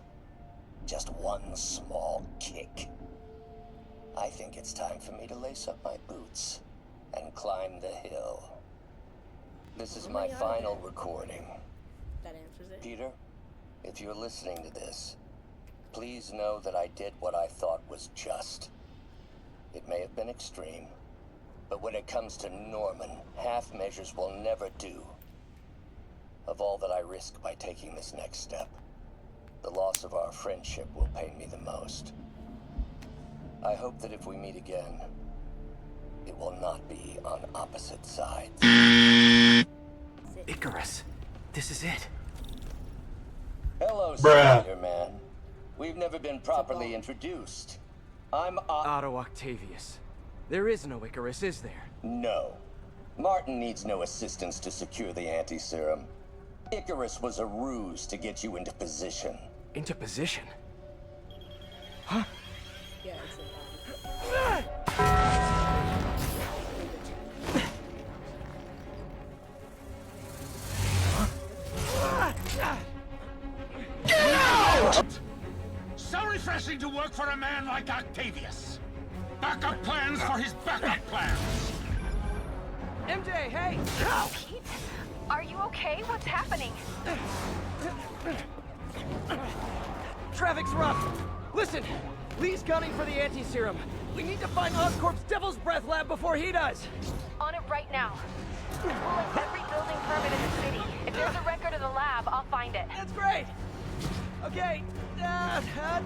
[SPEAKER 5] just one small kick. I think it's time for me to lace up my boots and climb the hill. This is my final recording.
[SPEAKER 2] That answers it.
[SPEAKER 5] Peter, if you're listening to this, please know that I did what I thought was just. It may have been extreme, but when it comes to Norman, half measures will never do. Of all that I risk by taking this next step, the loss of our friendship will pain me the most. I hope that if we meet again, it will not be on opposite sides.
[SPEAKER 1] Icarus, this is it.
[SPEAKER 5] Hello, Spider-Man. We've never been properly introduced. I'm
[SPEAKER 1] Otto Octavius. There is no Icarus, is there?
[SPEAKER 5] No. Martin needs no assistance to secure the anti-serum. Icarus was a ruse to get you into position.
[SPEAKER 1] Into position? Huh?
[SPEAKER 2] Yeah, it's
[SPEAKER 10] Get out! So refreshing to work for a man like Octavius. Backup plans for his backup plans.
[SPEAKER 1] MJ, hey!
[SPEAKER 8] Pete, are you okay? What's happening?
[SPEAKER 1] Traffic's rough. Listen, Lee's gunning for the anti-serum. We need to find Oscorp's Devil's Breath lab before he does.
[SPEAKER 8] On it right now. Pulling every building permit in the city. If there's a record of the lab, I'll find it.
[SPEAKER 1] That's great. Okay,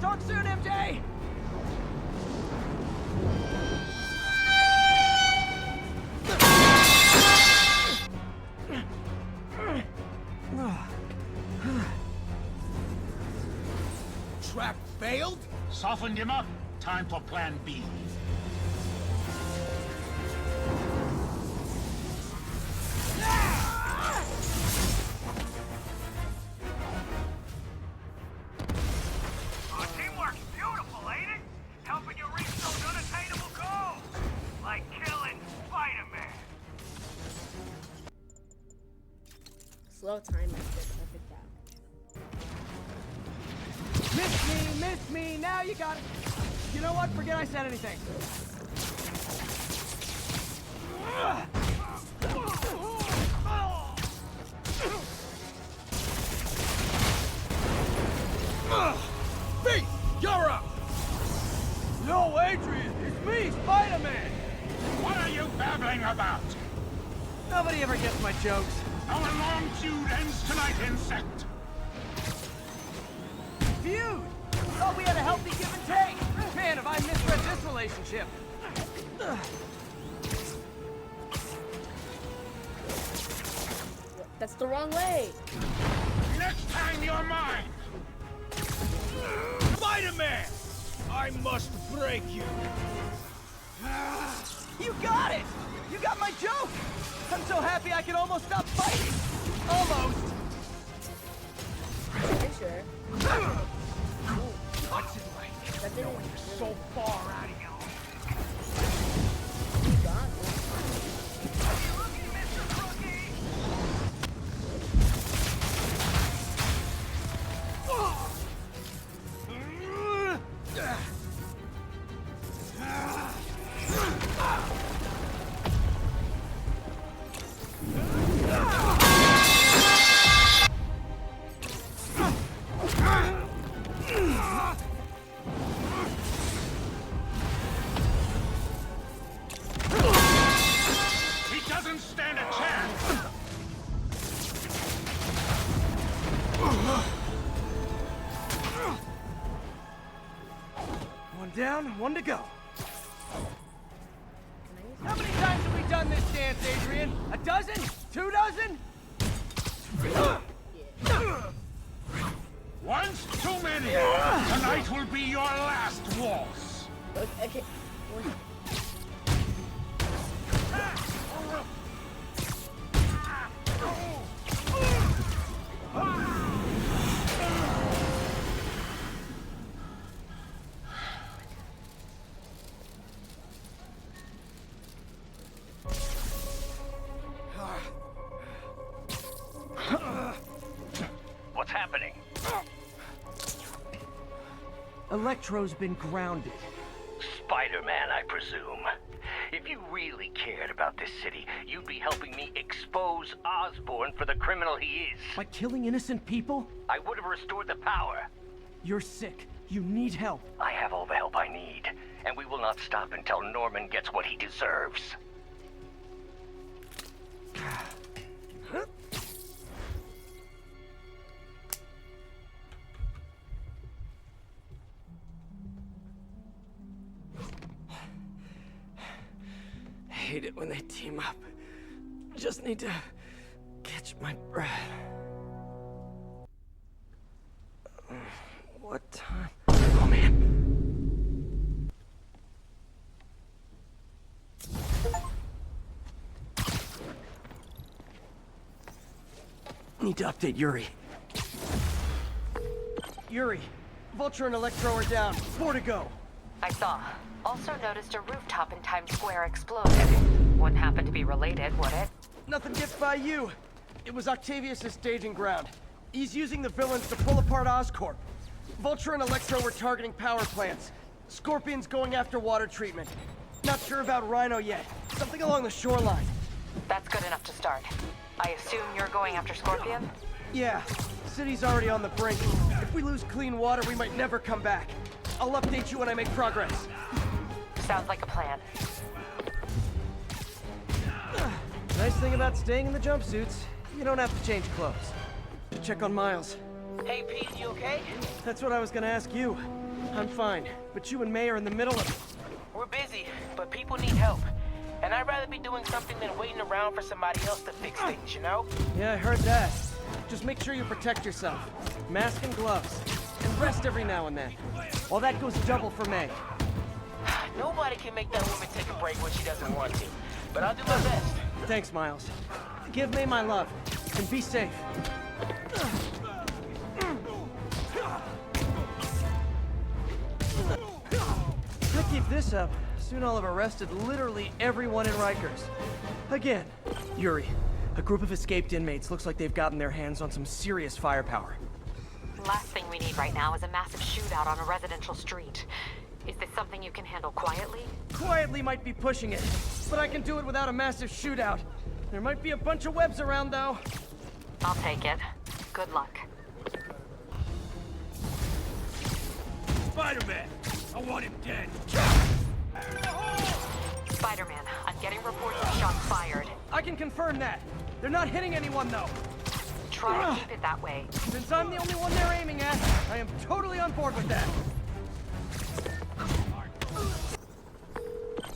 [SPEAKER 1] talk soon, MJ.
[SPEAKER 10] Trap failed? Softened him up. Time for plan B.
[SPEAKER 12] Our teamwork's beautiful, ain't it? Helping you reach those unattainable goals. Like killing Spider-Man.
[SPEAKER 2] slow time after perfect round.
[SPEAKER 1] Miss me, now you got it. You know what? Forget I said anything.
[SPEAKER 10] Beast, you're up!
[SPEAKER 1] No, Adrian, it's me, Spider-Man!
[SPEAKER 10] What are you babbling about?
[SPEAKER 1] Nobody ever gets my jokes.
[SPEAKER 10] Our long feud ends tonight, insect.
[SPEAKER 1] Feud? Thought we had a healthy give and take. Man, have I misread this relationship.
[SPEAKER 2] That's the wrong way.
[SPEAKER 10] Next time you're mine. Spider-Man! I must break you.
[SPEAKER 1] You got it! You got my joke! I'm so happy I can almost stop fighting! Almost!
[SPEAKER 2] Are you sure?
[SPEAKER 10] What's it like?
[SPEAKER 2] That didn't
[SPEAKER 10] Knowing you're so far out of here.
[SPEAKER 2] You got it.
[SPEAKER 10] He doesn't stand a chance.
[SPEAKER 1] One down, one to go. How many times have we done this dance, Adrian? A dozen? 2 dozen?
[SPEAKER 10] Once too many. Tonight will be your last waltz.
[SPEAKER 2] Okay.
[SPEAKER 12] What's happening?
[SPEAKER 1] Electro's been grounded.
[SPEAKER 12] Spider-Man, I presume. If
[SPEAKER 5] you really cared about this city, you'd be helping me expose Osborn for the criminal he is.
[SPEAKER 1] By killing innocent people?
[SPEAKER 5] I would have restored the power.
[SPEAKER 1] You're sick. You need help.
[SPEAKER 5] I have all the help I need, and we will not stop until Norman gets what he deserves.
[SPEAKER 1] I hate it when they team up. Just need to catch my breath. What time? Oh, man. Need to update Yuri. Yuri, Vulture and Electro are down. 4 to go.
[SPEAKER 8] I saw. Also noticed a rooftop in Times Square exploded. Wouldn't happen to be related, would it?
[SPEAKER 1] Nothing gets by you. It was Octavius' staging ground. He's using the villains to pull apart Oscorp. Vulture and Electro were targeting power plants. Scorpion's going after water treatment. Not sure about Rhino yet. Something along the shoreline.
[SPEAKER 8] That's good enough to start. I assume you're going after Scorpion?
[SPEAKER 1] Yeah. City's already on the brink. If we lose clean water, we might never come back. I'll update you when I make progress.
[SPEAKER 8] Sounds like a plan.
[SPEAKER 1] Nice thing about staying in the jumpsuits, you don't have to change clothes. Check on Miles.
[SPEAKER 7] Hey, Pete, you okay?
[SPEAKER 1] That's what I was gonna ask you. I'm fine, but you and May are in the middle of it.
[SPEAKER 7] We're busy, but people need help. And I'd rather be doing something than waiting around for somebody else to fix things, you know?
[SPEAKER 1] Yeah, I heard that. Just make sure you protect yourself. Mask and gloves. And rest every now and then. Well, that goes double for May.
[SPEAKER 7] Nobody can make that woman take a break when she doesn't want to. But I'll do my best.
[SPEAKER 1] Thanks, Miles. Give May my love. And be safe. If I keep this up, soon I'll have arrested literally everyone in Rikers. Again. Yuri, a group of escaped inmates looks like they've gotten their hands on some serious firepower.
[SPEAKER 8] Last thing we need right now is a massive shootout on a residential street. Is this something you can handle quietly?
[SPEAKER 1] Quietly might be pushing it, but I can do it without a massive shootout. There might be a bunch of webs around, though.
[SPEAKER 8] I'll take it. Good luck.
[SPEAKER 10] Spider-Man! I want him dead!
[SPEAKER 8] Spider-Man, I'm getting reports of shots fired.
[SPEAKER 1] I can confirm that. They're not hitting anyone, though.
[SPEAKER 8] Try to keep it that way.
[SPEAKER 1] Since I'm the only one they're aiming at, I am totally on board with that.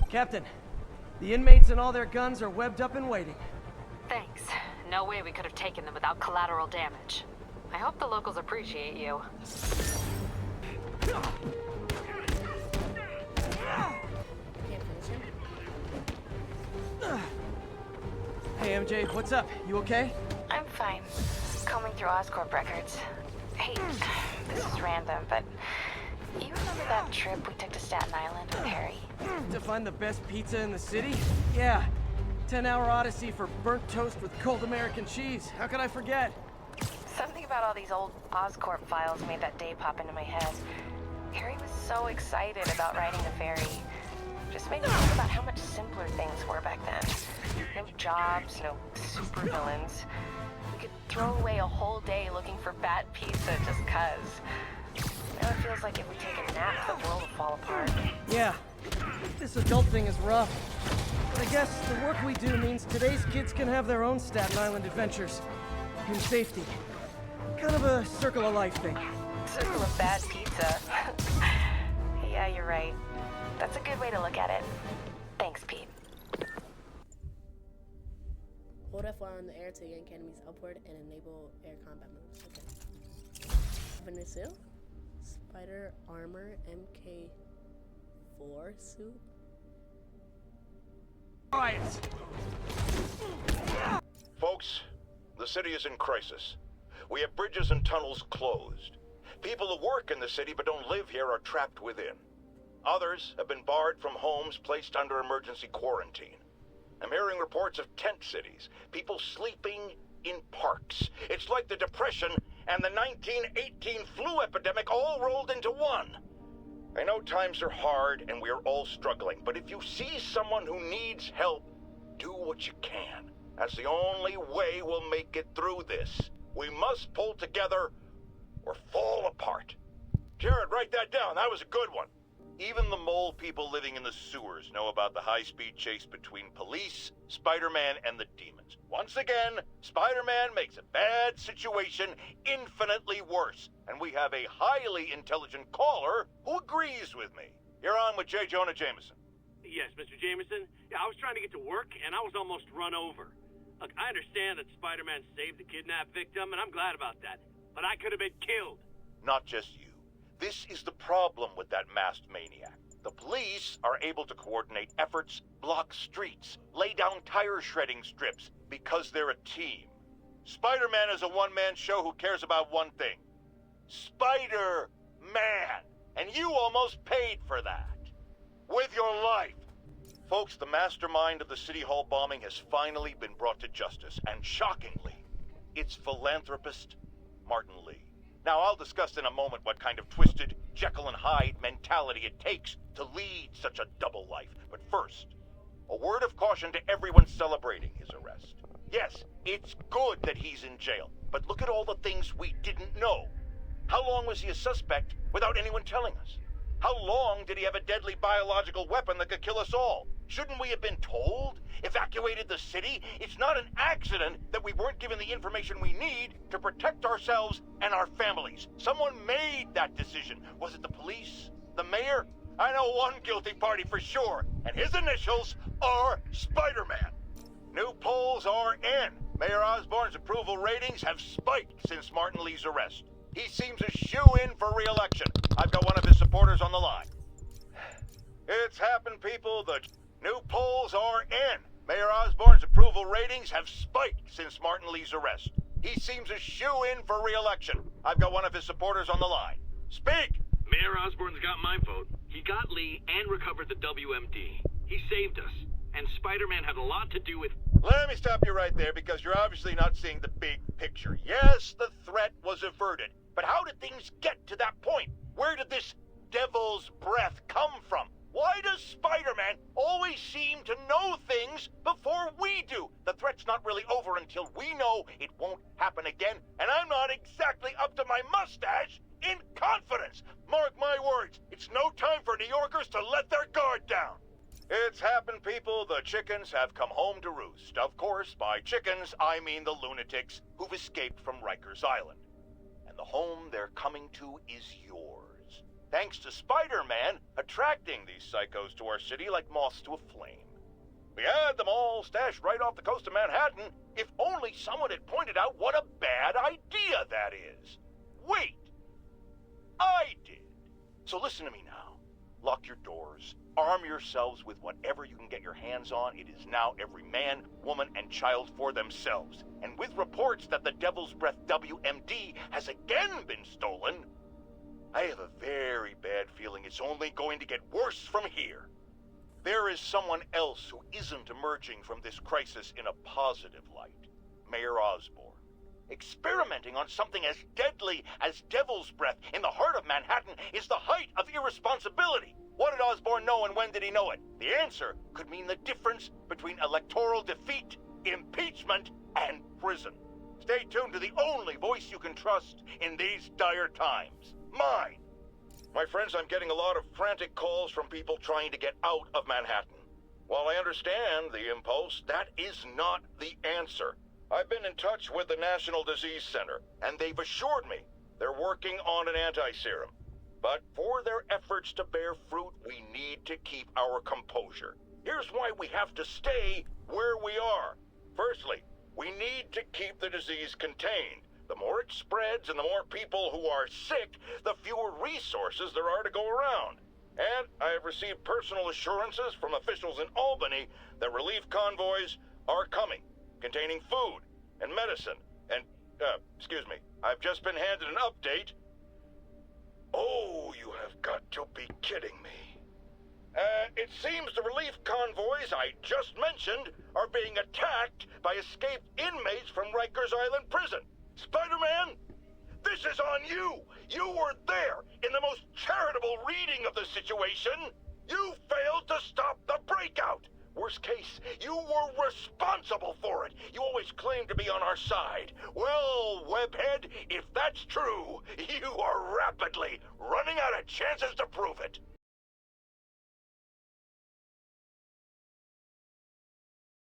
[SPEAKER 1] Captain, the inmates and all their guns are webbed up and waiting.
[SPEAKER 8] Thanks. No way we could have taken them without collateral damage. I hope the locals appreciate you.
[SPEAKER 1] Hey, MJ, what's up? You okay?
[SPEAKER 6] I'm fine. Combing through Oscorp records. Hey, this is random, but you remember that trip we took to Staten Island with Harry?
[SPEAKER 1] To find the best pizza in the city? Yeah. 10-hour odyssey for burnt toast with cold American cheese. How could I forget?
[SPEAKER 6] Something about all these old Oscorp files made that day pop into my head. Harry was so excited about riding the ferry. Just made me think about how much simpler things were back then. No jobs, no supervillains. We could throw away a whole day looking for bad pizza just 'cause. Now it feels like if we take a nap, the world will fall apart.
[SPEAKER 1] Yeah. This adult thing is rough. But I guess the work we do means today's kids can have their own Staten Island adventures. In safety. Kind of a circle of life thing.
[SPEAKER 6] Circle of bad pizza. Yeah, you're right. That's a good way to look at it. Thanks, Pete.
[SPEAKER 2] Hold F1 on the air to yank enemies upward and enable air combat moves. Okay. Venezuela? Spider armor MK4 suit?
[SPEAKER 1] Riots!
[SPEAKER 3] Folks, the city is in crisis. We have bridges and tunnels closed. People who work in the city but don't live here are trapped within. Others have been barred from homes placed under emergency quarantine. I'm hearing reports of tent cities, people sleeping in parks. It's like the Depression and the 1918 flu epidemic all rolled into one. I know times are hard and we're all struggling, but if you see someone who needs help, do what you can. That's the only way we'll make it through this. We must pull together or fall apart. Jared, write that down. That was a good one. Even the mole people living in the sewers know about the high-speed chase between police, Spider-Man, and the demons. Once again, Spider-Man makes a bad situation infinitely worse. And we have a highly intelligent caller who agrees with me. You're on with J. Jonah Jameson.
[SPEAKER 12] Yes, Mr. Jameson. Yeah, I was trying to get to work, and I was almost run over. Look, I understand that Spider-Man saved the kidnapped victim, and I'm glad about that. But I could have been killed.
[SPEAKER 3] Not just you. This is the problem with that masked maniac. The police are able to coordinate efforts, block streets, lay down tire shredding strips, because they're a team. Spider-Man is a one-man show who cares about one thing. Spider-Man! And you almost paid for that. With your life. Folks, the mastermind of the City Hall bombing has finally been brought to justice, and shockingly, it's philanthropist Martin Lee. Now, I'll discuss in a moment what kind of twisted Jekyll and Hyde mentality it takes to lead such a double life. But first, a word of caution to everyone celebrating his arrest. Yes, it's good that he's in jail, but look at all the things we didn't know. How long was he a suspect without anyone telling us? How long did he have a deadly biological weapon that could kill us all? Shouldn't we have been told? Evacuated the city? It's not an accident that we weren't given the information we need to protect ourselves and our families. Someone made that decision. Was it the police? The mayor? I know one guilty party for sure, and his initials are Spider-Man. New polls are in. Mayor Osborn's approval ratings have spiked since Martin Lee's arrest. He seems a shoo-in for re-election. I've got one of his supporters on the line. It's happened, people. The new polls are in. Mayor Osborn's approval ratings have spiked since Martin Lee's arrest. He seems a shoo-in for re-election. I've got one of his supporters on the line. Speak!
[SPEAKER 12] Mayor Osborn's got my vote. He got Lee and recovered the WMD. He saved us. And Spider-Man had a lot to do with...
[SPEAKER 3] Let me stop you right there, because you're obviously not seeing the big picture. Yes, the threat was averted. But how did things get to that point? Where did this devil's breath come from? Why does Spider-Man always seem to know things before we do? The threat's not really over until we know it won't happen again, and I'm not exactly up to my mustache in confidence. Mark my words, it's no time for New Yorkers to let their guard down. It's happened, people. The chickens have come home to roost. Of course, by chickens, I mean the lunatics who've escaped from Rikers Island. And the home they're coming to is yours. Thanks to Spider-Man attracting these psychos to our city like moths to a flame. We had them all stashed right off the coast of Manhattan, if only someone had pointed out what a bad idea that is. Wait! I did. So listen to me now. Lock your doors. Arm yourselves with whatever you can get your hands on. It is now every man, woman, and child for themselves. And with reports that the Devil's Breath WMD has again been stolen, I have a very bad feeling it's only going to get worse from here. There is someone else who isn't emerging from this crisis in a positive light. Mayor Osborn. Experimenting on something as deadly as Devil's Breath in the heart of Manhattan is the height of irresponsibility. What did Osborn know, and when did he know it? The answer could mean the difference between electoral defeat, impeachment, and prison. Stay tuned to the only voice you can trust in these dire times. Mine. My friends, I'm getting a lot of frantic calls from people trying to get out of Manhattan. While I understand the impulse, that is not the answer. I've been in touch with the National Disease Center, and they've assured me they're working on an anti-serum. But for their efforts to bear fruit, we need to keep our composure. Here's why we have to stay where we are. Firstly, we need to keep the disease contained. The more it spreads and the more people who are sick, the fewer resources there are to go around. And I have received personal assurances from officials in Albany that relief convoys are coming, containing food and medicine. And, excuse me, I've just been handed an update. Oh, you have got to be kidding me. It seems the relief convoys I just mentioned are being attacked by escaped inmates from Rikers Island Prison. Spider-Man, This is on you! You were there in the most charitable reading of the situation! You failed to stop the breakout! Worst case, you were responsible for it! You always claimed to be on our side. Well, Webhead, if that's true, you are rapidly running out of chances to prove it!